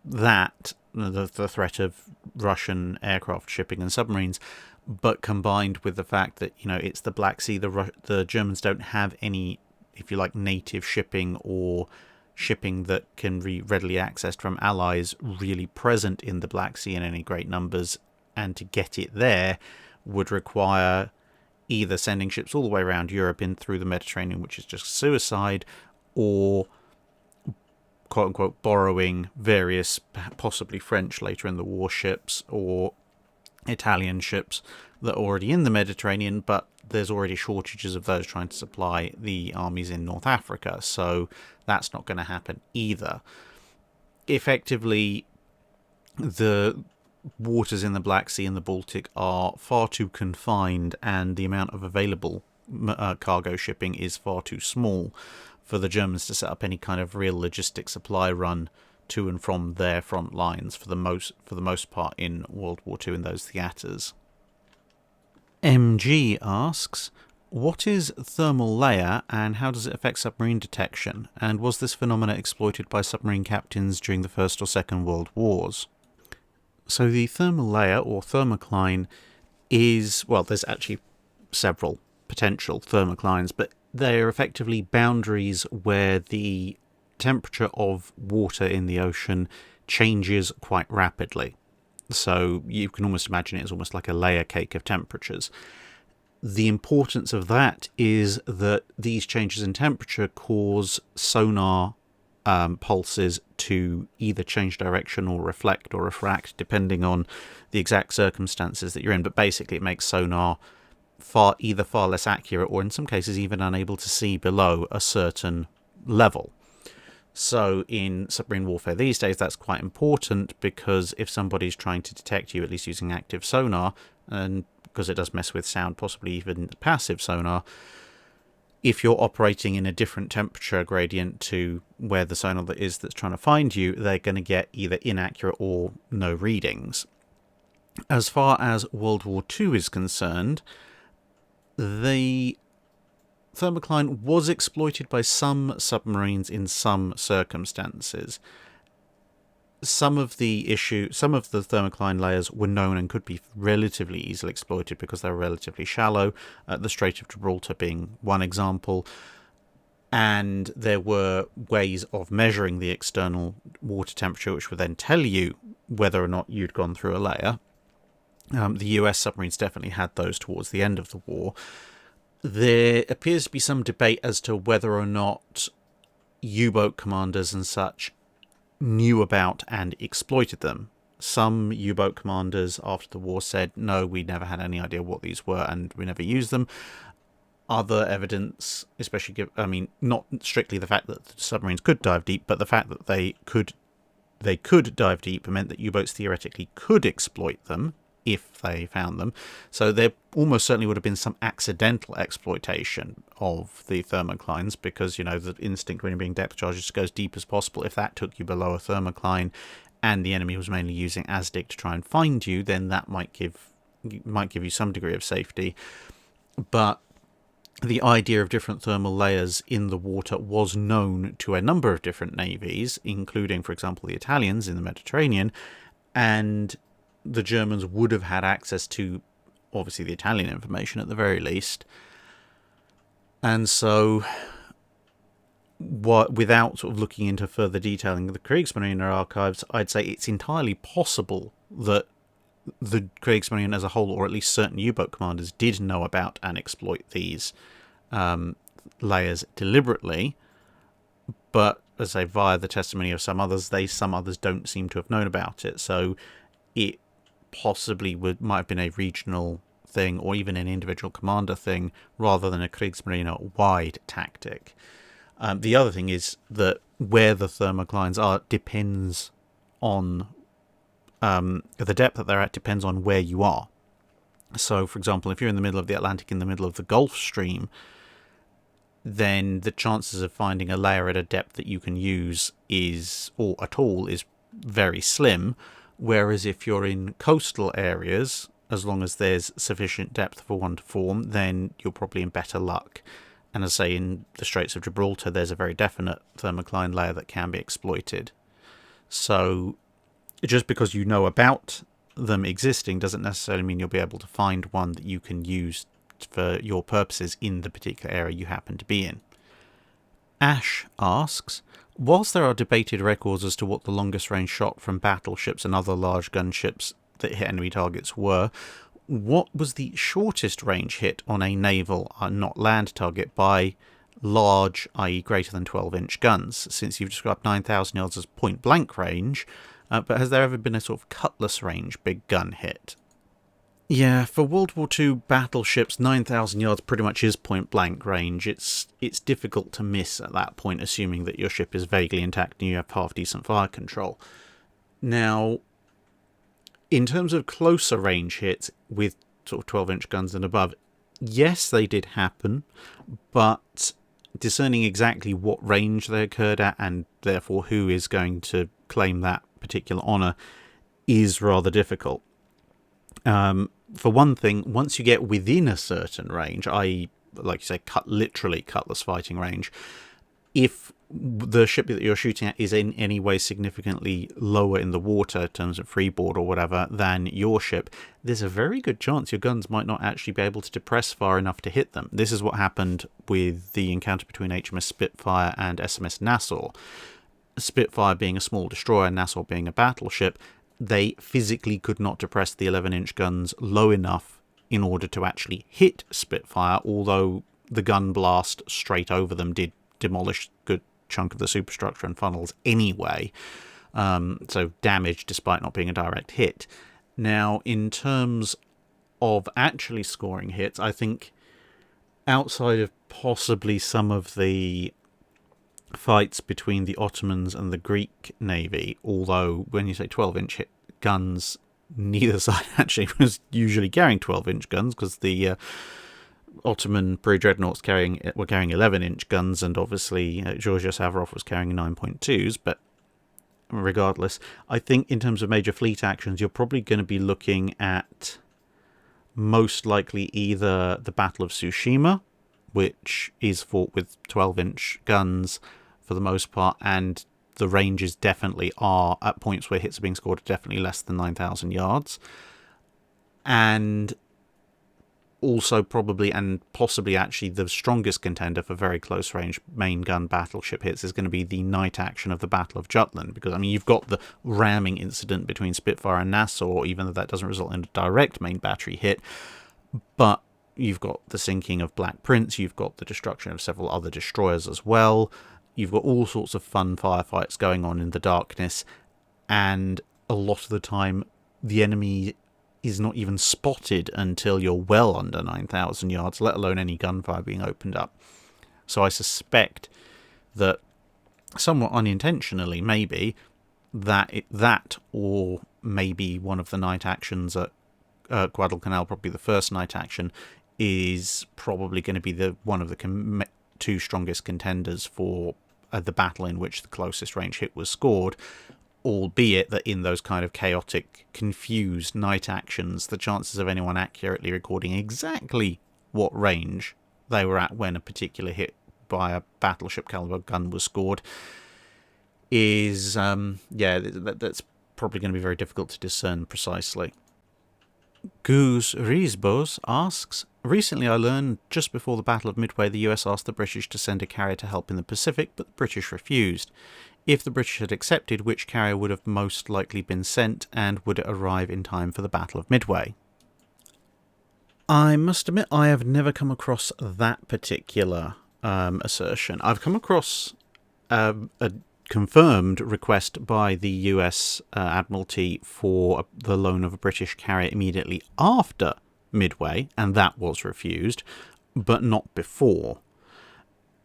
that, the threat of Russian aircraft shipping and submarines, but combined with the fact that, it's the Black Sea, the Germans don't have any, if you like, native shipping or shipping that can be readily accessed from allies really present in the Black Sea in any great numbers, and to get it there would require either sending ships all the way around Europe in through the Mediterranean, which is just suicide, or quote-unquote borrowing various, possibly French later in the war ships, or Italian ships that are already in the Mediterranean, but there's already shortages of those trying to supply the armies in North Africa, so that's not going to happen either. Effectively, the waters in the Black Sea and the Baltic are far too confined, and the amount of available cargo shipping is far too small for the Germans to set up any kind of real logistic supply run to and from their front lines for the most part in World War II in those theatres. MG asks, what is thermal layer and how does it affect submarine detection, and was this phenomena exploited by submarine captains during the First or Second World Wars? So the thermal layer, or thermocline, is, well, there's actually several potential thermoclines, but they're effectively boundaries where the temperature of water in the ocean changes quite rapidly. So you can almost imagine it as almost like a layer cake of temperatures. The importance of that is that these changes in temperature cause sonar pulses to either change direction or reflect or refract, depending on the exact circumstances that you're in. But basically, it makes sonar either far less accurate or in some cases even unable to see below a certain level. So in submarine warfare these days, that's quite important, because if somebody's trying to detect you, at least using active sonar, and because it does mess with sound, possibly even passive sonar, if you're operating in a different temperature gradient to where the sonar is that's trying to find you, they're going to get either inaccurate or no readings. As far as World War II is concerned, the thermocline was exploited by some submarines in some circumstances. Some of the thermocline layers were known and could be relatively easily exploited because they're relatively shallow, the Strait of Gibraltar being one example. And there were ways of measuring the external water temperature which would then tell you whether or not you'd gone through a layer. The US submarines definitely had those towards the end of the war. There appears to be some debate as to whether or not U-boat commanders and such knew about and exploited them. Some U-boat commanders after the war said, no, we never had any idea what these were and we never used them. Other evidence, especially, not strictly the fact that the submarines could dive deep, but the fact that they could dive deep meant that U-boats theoretically could exploit them if they found them. So there almost certainly would have been some accidental exploitation of the thermoclines, because, the instinct when you're being depth charged just go as deep as possible. If that took you below a thermocline and the enemy was mainly using ASDIC to try and find you, then that might give you some degree of safety. But the idea of different thermal layers in the water was known to a number of different navies, including, for example, the Italians in the Mediterranean, and the Germans would have had access to, obviously, the Italian information at the very least. And so, without sort of looking into further detailing of the Kriegsmarine archives, I'd say it's entirely possible that the Kriegsmarine as a whole, or at least certain U-boat commanders, did know about and exploit these layers deliberately. But, as I say, via the testimony of some others don't seem to have known about it. So it possibly might have been a regional thing or even an individual commander thing rather than a Kriegsmarine wide tactic. The other thing is that where the thermoclines are depends on the depth that they're at depends on where you are. So, for example, if you're in the middle of the Atlantic, in the middle of the Gulf Stream, then the chances of finding a layer at a depth that you can use is very slim. Whereas if you're in coastal areas, as long as there's sufficient depth for one to form, then you're probably in better luck. And as I say, in the Straits of Gibraltar, there's a very definite thermocline layer that can be exploited. So just because you know about them existing doesn't necessarily mean you'll be able to find one that you can use for your purposes in the particular area you happen to be in. Ash asks, whilst there are debated records as to what the longest range shot from battleships and other large gunships that hit enemy targets were, what was the shortest range hit on a naval, not land target by large, i.e. greater than 12-inch guns? Since you've described 9,000 yards as point-blank range, but has there ever been a sort of cutlass range big gun hit? Yeah, for World War II battleships, 9,000 yards pretty much is point-blank range. It's difficult to miss at that point, assuming that your ship is vaguely intact and you have half-decent fire control. Now, in terms of closer range hits with sort of 12-inch guns and above, yes, they did happen, but discerning exactly what range they occurred at and therefore who is going to claim that particular honour is rather difficult. For one thing, once you get within a certain range, i.e., like you say, literally cutlass fighting range, if the ship that you're shooting at is in any way significantly lower in the water in terms of freeboard or whatever than your ship, there's a very good chance your guns might not actually be able to depress far enough to hit them. This is what happened with the encounter between HMS Spitfire and SMS Nassau. Spitfire being a small destroyer, Nassau being a battleship, they physically could not depress the 11-inch guns low enough in order to actually hit Spitfire, although the gun blast straight over them did demolish a good chunk of the superstructure and funnels anyway. So damage despite not being a direct hit. Now, in terms of actually scoring hits, I think outside of possibly some of the fights between the Ottomans and the Greek Navy, although when you say 12-inch guns, neither side actually was usually carrying 12-inch guns, because the Ottoman pre-dreadnoughts were carrying 11-inch guns, and obviously Georgios Avarov was carrying 9.2s, but regardless, I think in terms of major fleet actions, you're probably going to be looking at most likely either the Battle of Tsushima, which is fought with 12-inch guns for the most part, and the ranges definitely are, at points where hits are being scored, definitely less than 9,000 yards. And also probably, and possibly actually, the strongest contender for very close range main gun battleship hits is going to be the night action of the Battle of Jutland, because I mean you've got the ramming incident between Spitfire and Nassau, even though that doesn't result in a direct main battery hit, but you've got the sinking of Black Prince, you've got the destruction of several other destroyers as well, you've got all sorts of fun firefights going on in the darkness, and a lot of the time the enemy is not even spotted until you're well under 9,000 yards, let alone any gunfire being opened up. So I suspect that, somewhat unintentionally maybe, that or maybe one of the night actions at Guadalcanal, probably the first night action, is probably going to be one of the two strongest contenders for the battle in which the closest range hit was scored, albeit that in those kind of chaotic, confused night actions, the chances of anyone accurately recording exactly what range they were at when a particular hit by a battleship caliber gun was scored is, that's probably going to be very difficult to discern precisely. Goose Riesbos asks, recently I learned just before the Battle of Midway the US asked the British to send a carrier to help in the Pacific, but the British refused. If the British had accepted, which carrier would have most likely been sent, and would it arrive in time for the Battle of Midway? I must admit I have never come across that particular assertion. I've come across a confirmed request by the US Admiralty for the loan of a British carrier immediately after Midway, and that was refused, but not before.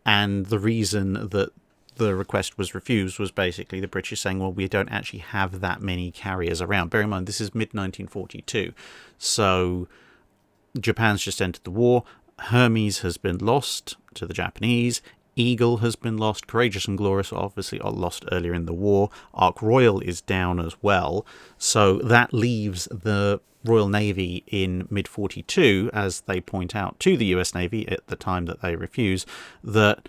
And the reason that the request was refused was basically the British saying, well, we don't actually have that many carriers around. Bear in mind, this is mid-1942, so Japan's just entered the war. Hermes has been lost to the Japanese. Eagle has been lost. Courageous and Glorious obviously are lost earlier in the war. Ark Royal is down as well. So that leaves the Royal Navy in mid-42, as they point out to the US Navy at the time that they refuse, that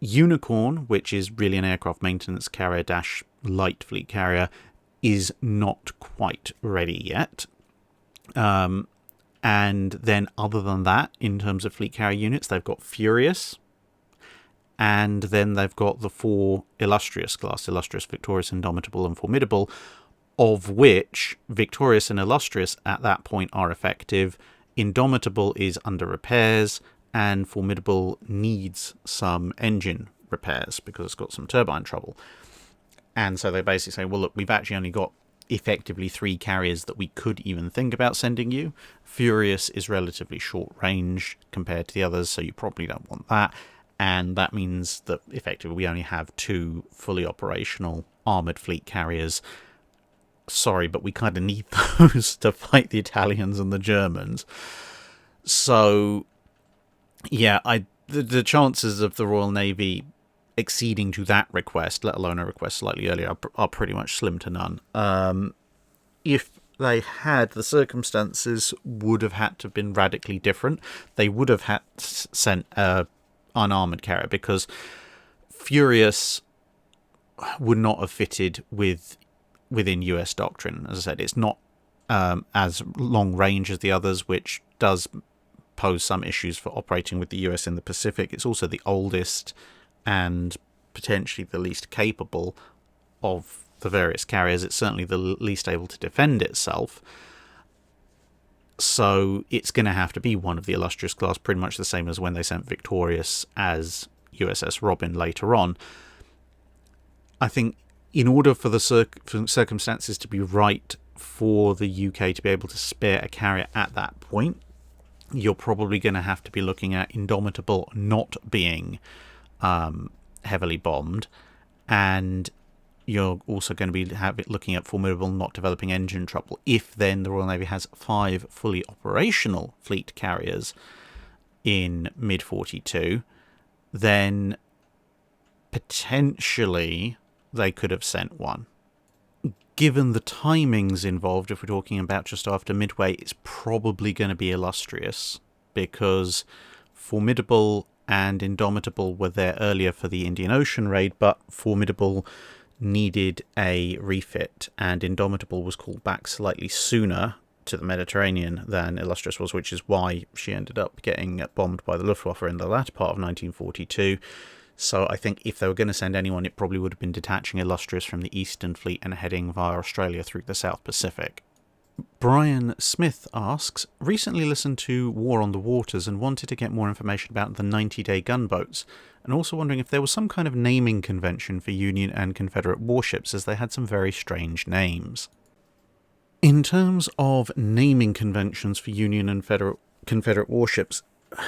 Unicorn, which is really an aircraft maintenance carrier -- light fleet carrier, is not quite ready yet. And then other than that, in terms of fleet carrier units, they've got Furious, and then they've got the 4 Illustrious class, Illustrious, Victorious, Indomitable, and Formidable, of which Victorious and Illustrious at that point are effective. Indomitable is under repairs, and Formidable needs some engine repairs because it's got some turbine trouble. And so they basically say, well, look, we've actually only got effectively 3 carriers that we could even think about sending you. Furious is relatively short range compared to the others, so you probably don't want that. And that means that effectively we only have 2 fully operational armoured fleet carriers. Sorry, but we kind of need those to fight the Italians and the Germans. So, yeah, the chances of the Royal Navy acceding to that request, let alone a request slightly earlier, are pretty much slim to none. If they had, the circumstances would have had to have been radically different. They would have had sent an unarmoured carrier, because Furious would not have fitted within US doctrine. As I said, it's not as long range as the others, which does pose some issues for operating with the US in the Pacific. It's also the oldest and potentially the least capable of the various carriers. It's certainly the least able to defend itself. So it's going to have to be one of the illustrious class, pretty much the same as when they sent Victorious as USS Robin later on. I think in order for the circumstances to be right for the UK to be able to spare a carrier at that point, you're probably going to have to be looking at Indomitable not being heavily bombed, and you're also going to be looking at Formidable not developing engine trouble. If then the Royal Navy has 5 fully operational fleet carriers in mid-42, then potentially they could have sent one. Given the timings involved, if we're talking about just after Midway, it's probably going to be Illustrious, because Formidable and Indomitable were there earlier for the Indian Ocean raid, but Formidable needed a refit, and Indomitable was called back slightly sooner to the Mediterranean than Illustrious was, which is why she ended up getting bombed by the Luftwaffe in the latter part of 1942. So I think if they were going to send anyone, it probably would have been detaching Illustrious from the Eastern Fleet and heading via Australia through the South Pacific. Brian Smith asks, recently listened to War on the Waters and wanted to get more information about the 90-day gunboats, and also wondering if there was some kind of naming convention for Union and Confederate warships, as they had some very strange names. In terms of naming conventions for Union and Confederate warships,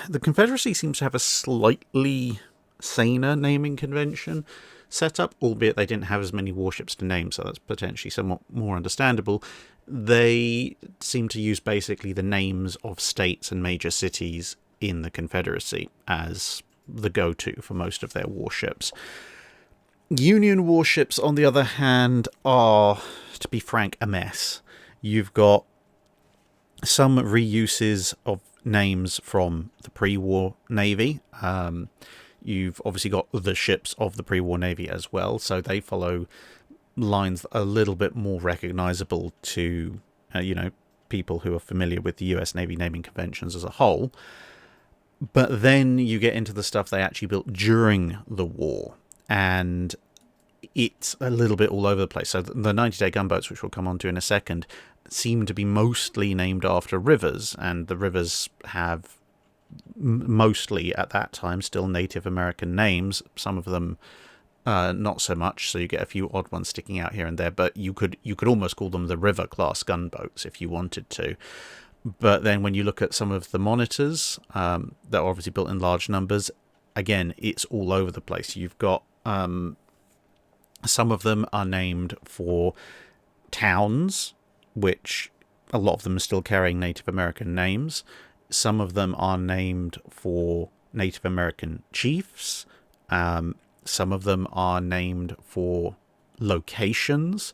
the Confederacy seems to have a slightly saner naming convention set up, albeit they didn't have as many warships to name, so that's potentially somewhat more understandable. They seem to use basically the names of states and major cities in the Confederacy as the go-to for most of their warships. Union warships, on the other hand, are, to be frank, a mess. You've got some reuses of names from the pre-war Navy. You've obviously got the ships of the pre-war Navy as well, so they follow lines a little bit more recognizable to, people who are familiar with the US Navy naming conventions as a whole. But then you get into the stuff they actually built during the war, and it's a little bit all over the place. So the 90-day gunboats, which we'll come on to in a second, seem to be mostly named after rivers, and the rivers have mostly at that time still Native American names. Some of them not so much, so you get a few odd ones sticking out here and there, but you could almost call them the river class gunboats if you wanted to. But then when you look at some of the monitors that are obviously built in large numbers, again, it's all over the place. You've got some of them are named for towns, which a lot of them are still carrying Native American names. Some of them are named for Native American chiefs. Some of them are named for locations.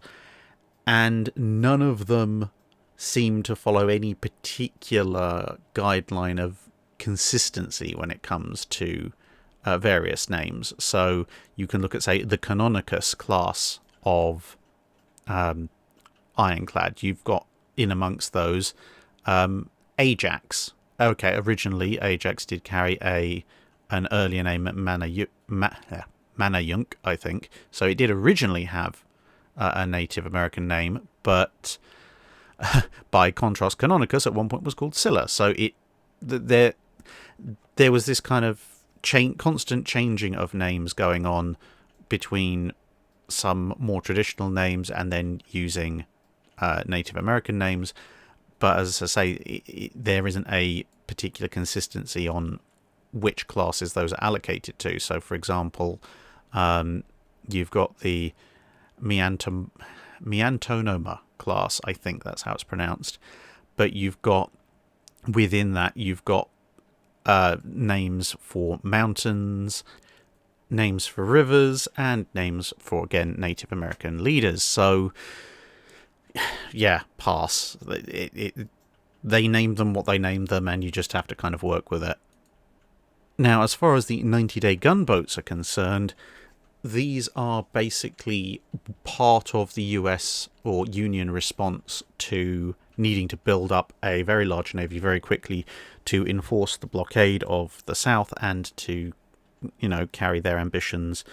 And none of them seem to follow any particular guideline of consistency when it comes to various names. So you can look at, say, the Canonicus class of ironclad. You've got in amongst those Ajax. Okay, originally Ajax did carry an earlier name, Manayunk, I think. So it did originally have a Native American name, but by contrast, Canonicus at one point was called Scylla. So there was this kind of constant changing of names going on between some more traditional names and then using Native American names. But as I say, there isn't a particular consistency on which classes those are allocated to. So, for example, you've got the Miantonoma class, I think that's how it's pronounced. But within that, you've got names for mountains, names for rivers, and names for, again, Native American leaders. So, yeah, pass. They named them what they named them, and you just have to kind of work with it. Now, as far as the 90-day gunboats are concerned, these are basically part of the US or Union response to needing to build up a very large navy very quickly to enforce the blockade of the South and to, carry their ambitions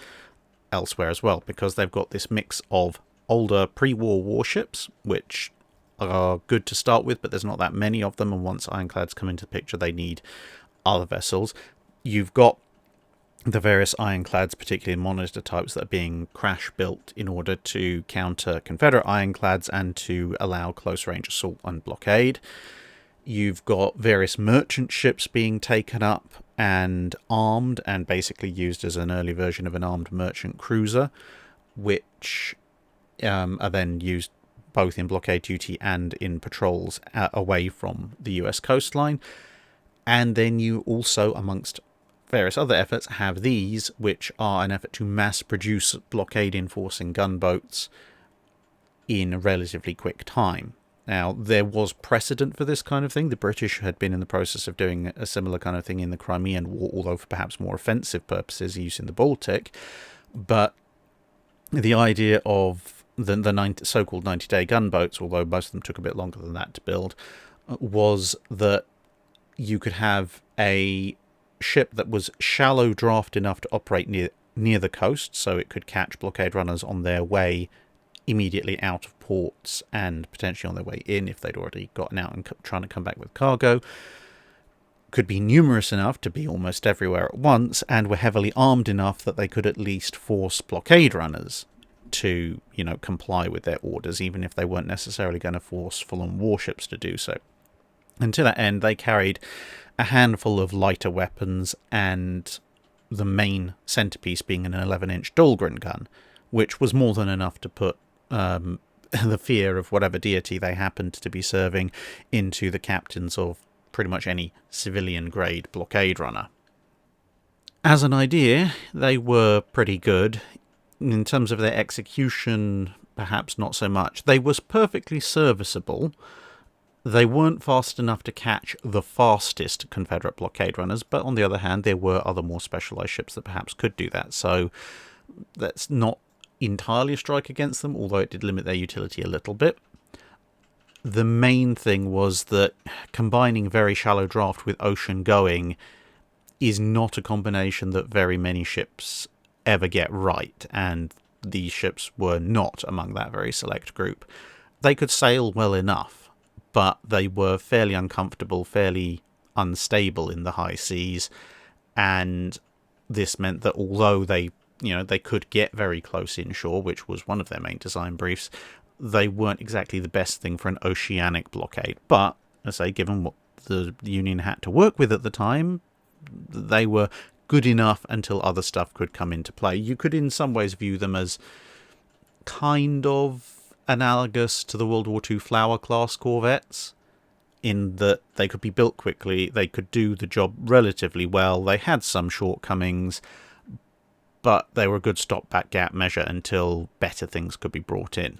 elsewhere as well, because they've got this mix of older pre-war warships, which are good to start with, but there's not that many of them, and once ironclads come into the picture, they need other vessels. You've got the various ironclads, particularly in monitor types, that are being crash built in order to counter Confederate ironclads and to allow close range assault and blockade. You've got various merchant ships being taken up and armed and basically used as an early version of an armed merchant cruiser, which are then used both in blockade duty and in patrols away from the US coastline. And then you also, amongst various other efforts, have these, which are an effort to mass produce blockade enforcing gunboats in a relatively quick time. Now, there was precedent for this kind of thing. The British had been in the process of doing a similar kind of thing in the Crimean War, although for perhaps more offensive purposes, using the Baltic. But the idea of the so-called 90-day gunboats, although most of them took a bit longer than that to build, was that you could have a ship that was shallow draft enough to operate near the coast, so it could catch blockade runners on their way immediately out of ports and potentially on their way in if they'd already gotten out and trying to come back with cargo. Could be numerous enough to be almost everywhere at once, and were heavily armed enough that they could at least force blockade runners to, comply with their orders, even if they weren't necessarily going to force full-on warships to do so. And to that end, they carried a handful of lighter weapons, and the main centerpiece being an 11-inch Dahlgren gun, which was more than enough to put the fear of whatever deity they happened to be serving into the captains of pretty much any civilian-grade blockade runner. As an idea, they were pretty good. In terms of their execution, perhaps not so much. They was perfectly serviceable. They weren't fast enough to catch the fastest Confederate blockade runners, but on the other hand, there were other more specialised ships that perhaps could do that. So that's not entirely a strike against them, although it did limit their utility a little bit. The main thing was that combining very shallow draft with ocean going is not a combination that very many ships ever get right, and these ships were not among that very select group. They could sail well enough, but they were fairly uncomfortable, fairly unstable in the high seas, and this meant that although they could get very close inshore, which was one of their main design briefs, they weren't exactly the best thing for an oceanic blockade. But, as I say, given what the Union had to work with at the time, they were good enough until other stuff could come into play. You could in some ways view them as kind of analogous to the World War II Flower class corvettes, in that they could be built quickly, they could do the job relatively well, they had some shortcomings, but they were a good stopback gap measure until better things could be brought in.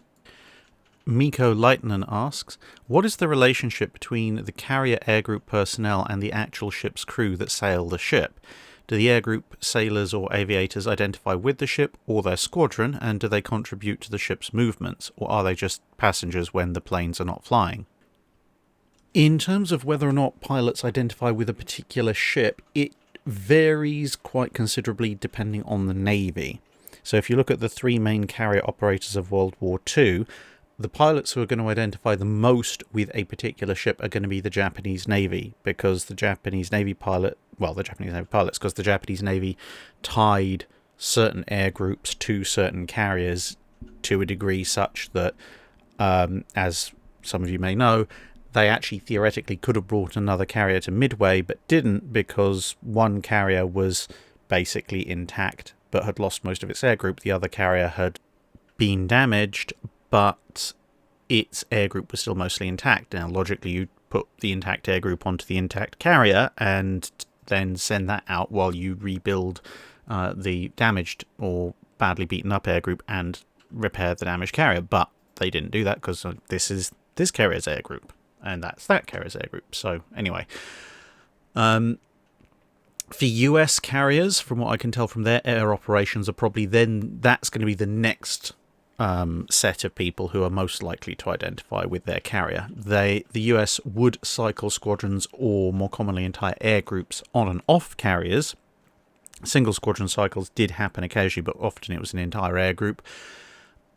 Mikko Leitinen asks, what is the relationship between the carrier airgroup personnel and the actual ship's crew that sail the ship? Do the airgroup sailors or aviators identify with the ship or their squadron, and do they contribute to the ship's movements, or are they just passengers when the planes are not flying? In terms of whether or not pilots identify with a particular ship, it varies quite considerably depending on the Navy. So if you look at the three main carrier operators of World War II, the pilots who are going to identify the most with a particular ship are going to be the Japanese Navy, because the Japanese Navy pilots, because the Japanese Navy tied certain air groups to certain carriers to a degree such that, as some of you may know, they actually theoretically could have brought another carrier to Midway, but didn't, because one carrier was basically intact but had lost most of its air group. The other carrier had been damaged, but its air group was still mostly intact. Now, logically, you'd put the intact air group onto the intact carrier and then send that out while you rebuild the damaged or badly beaten up air group and repair the damaged carrier. But they didn't do that, because this is this carrier's air group, and that's that carrier's air group. So anyway, For US carriers, from what I can tell from their air operations, are probably then that's going to be the next set of people who are most likely to identify with their carrier. The US would cycle squadrons, or more commonly entire air groups, on and off carriers. Single squadron cycles did happen occasionally, but often it was an entire air group.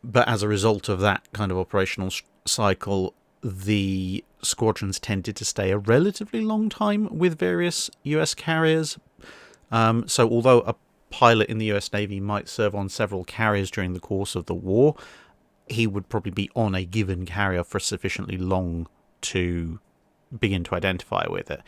But as a result of that kind of operational cycle, the squadrons tended to stay a relatively long time with various US carriers. So although a pilot in the US Navy might serve on several carriers during the course of the war, he would probably be on a given carrier for sufficiently long to begin to identify with it.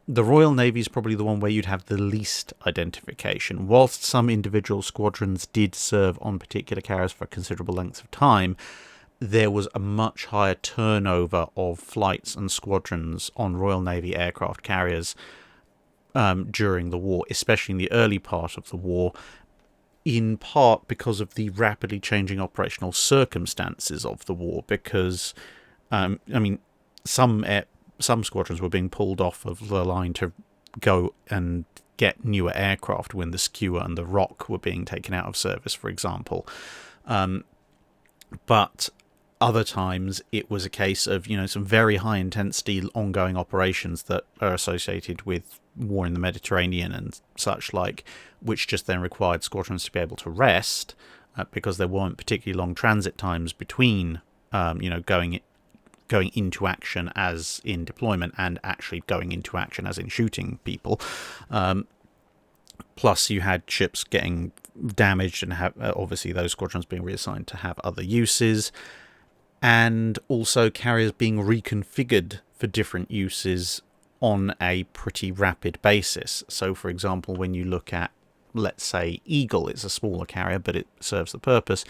The Royal Navy is probably the one where you'd have the least identification. Whilst some individual squadrons did serve on particular carriers for considerable lengths of time, there was a much higher turnover of flights and squadrons on Royal Navy aircraft carriers during the war, especially in the early part of the war, in part because of the rapidly changing operational circumstances of the war. Because, some squadrons were being pulled off of the line to go and get newer aircraft when the Skua and the Rock were being taken out of service, for example. But other times it was a case of, some very high intensity ongoing operations that are associated with war in the Mediterranean and such like, which just then required squadrons to be able to rest because there weren't particularly long transit times between, going into action as in deployment and actually going into action as in shooting people. Plus you had ships getting damaged and have obviously those squadrons being reassigned to have other uses, and also carriers being reconfigured for different uses on a pretty rapid basis. So for example, when you look at, let's say, Eagle, it's a smaller carrier but it serves the purpose.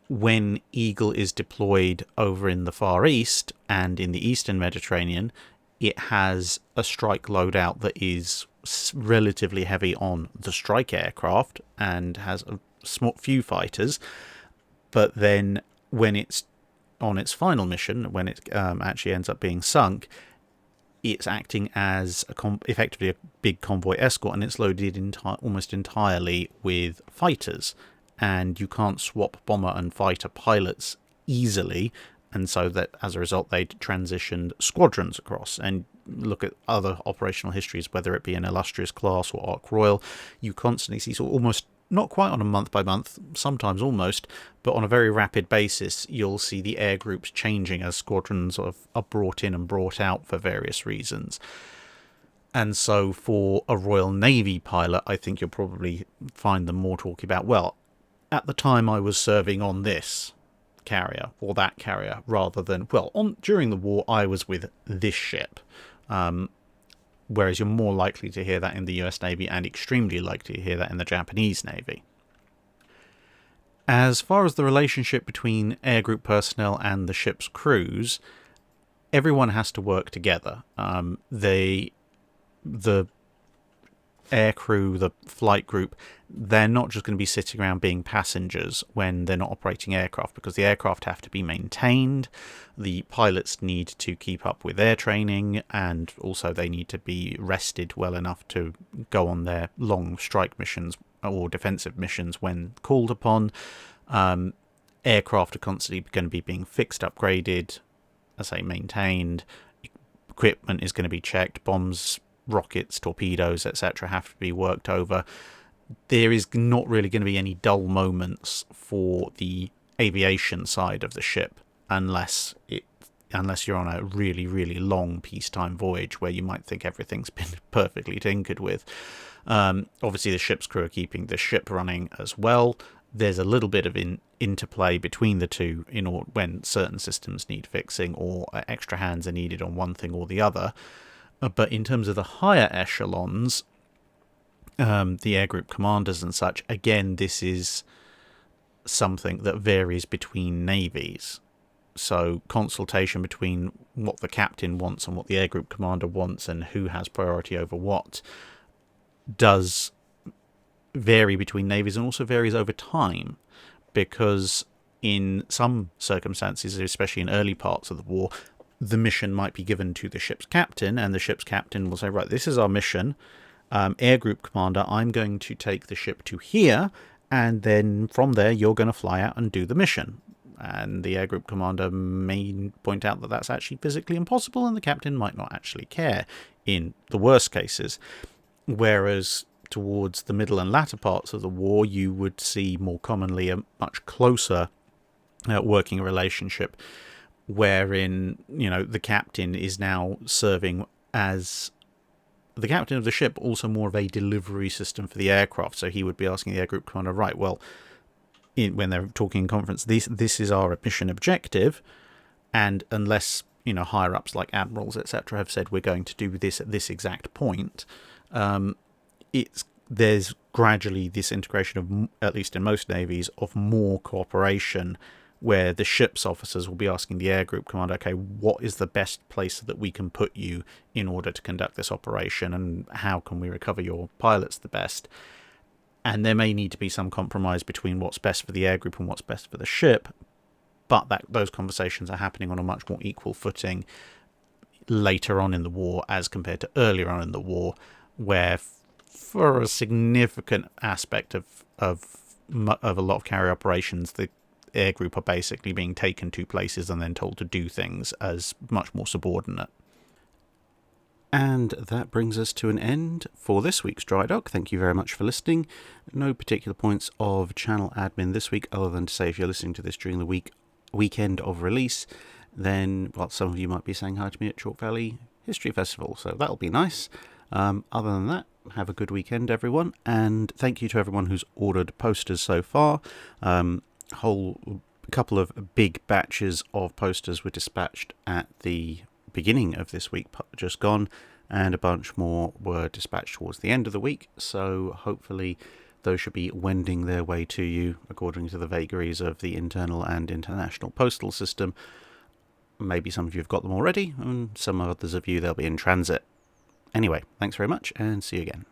When Eagle is deployed over in the Far East and in the Eastern Mediterranean, it has a strike loadout that is relatively heavy on the strike aircraft and has a few fighters. But then when it's on its final mission, when it actually ends up being sunk, it's acting as effectively a big convoy escort, and it's loaded almost entirely with fighters. And you can't swap bomber and fighter pilots easily, and so that as a result they transitioned squadrons across. And look at other operational histories, whether it be an Illustrious class or Ark Royal, you constantly see, so almost not quite on a month by month, sometimes almost, but on a very rapid basis, you'll see the air groups changing as squadrons are brought in and brought out for various reasons. And so for a Royal Navy pilot, I think you'll probably find them more talking about, well, at the time I was serving on this carrier or that carrier, rather than, well, during the war I was with this ship. Whereas you're more likely to hear that in the US Navy and extremely likely to hear that in the Japanese Navy. As far as the relationship between air group personnel and the ship's crews, everyone has to work together. The air crew, the flight group, they're not just going to be sitting around being passengers when they're not operating aircraft, because the aircraft have to be maintained, the pilots need to keep up with their training, and also they need to be rested well enough to go on their long strike missions or defensive missions when called upon. Aircraft are constantly going to be being fixed, upgraded, maintained. Equipment is going to be checked, bombs, rockets, torpedoes, etc. have to be worked over. There is not really going to be any dull moments for the aviation side of the ship unless you're on a really, really long peacetime voyage where you might think everything's been perfectly tinkered with. Obviously the ship's crew are keeping the ship running as well. There's a little bit of interplay between the two when certain systems need fixing or extra hands are needed on one thing or the other. But in terms of the higher echelons, the air group commanders and such, again, this is something that varies between navies. So consultation between what the captain wants and what the air group commander wants and who has priority over what does vary between navies, and also varies over time, because in some circumstances, especially in early parts of the war, the mission might be given to the ship's captain, and the ship's captain will say, right, this is our mission, Air group commander, I'm going to take the ship to here, and then from there you're going to fly out and do the mission. And the air group commander may point out that that's actually physically impossible, and the captain might not actually care in the worst cases. Whereas towards the middle and latter parts of the war, you would see more commonly a much closer working relationship, wherein, you know, the captain is now serving as the captain of the ship, also more of a delivery system for the aircraft. So he would be asking the air group commander, right, well, when they're talking in conference, this is our mission objective, and unless, you know, higher ups like admirals, etc., have said we're going to do this at this exact point, there's gradually this integration of, at least in most navies, of more cooperation, where the ship's officers will be asking the air group commander, okay, what is the best place that we can put you in order to conduct this operation, and how can we recover your pilots the best? And there may need to be some compromise between what's best for the air group and what's best for the ship, but those conversations are happening on a much more equal footing later on in the war as compared to earlier on in the war, where for a significant aspect of a lot of carrier operations, the air group are basically being taken to places and then told to do things as much more subordinate. And that brings us to an end for this week's Drydock. Thank you very much for listening. No particular points of channel admin this week, other than to say if you're listening to this during the weekend of release, then, well, some of you might be saying hi to me at Chalk Valley History Festival, so that'll be nice. Other than that, have a good weekend, everyone, and thank you to everyone who's ordered posters so far. Whole couple of big batches of posters were dispatched at the beginning of this week just gone, and a bunch more were dispatched towards the end of the week, so hopefully those should be wending their way to you according to the vagaries of the internal and international postal system. Maybe some of you have got them already, and some others of you, they'll be in transit. Anyway, thanks very much, and see you again.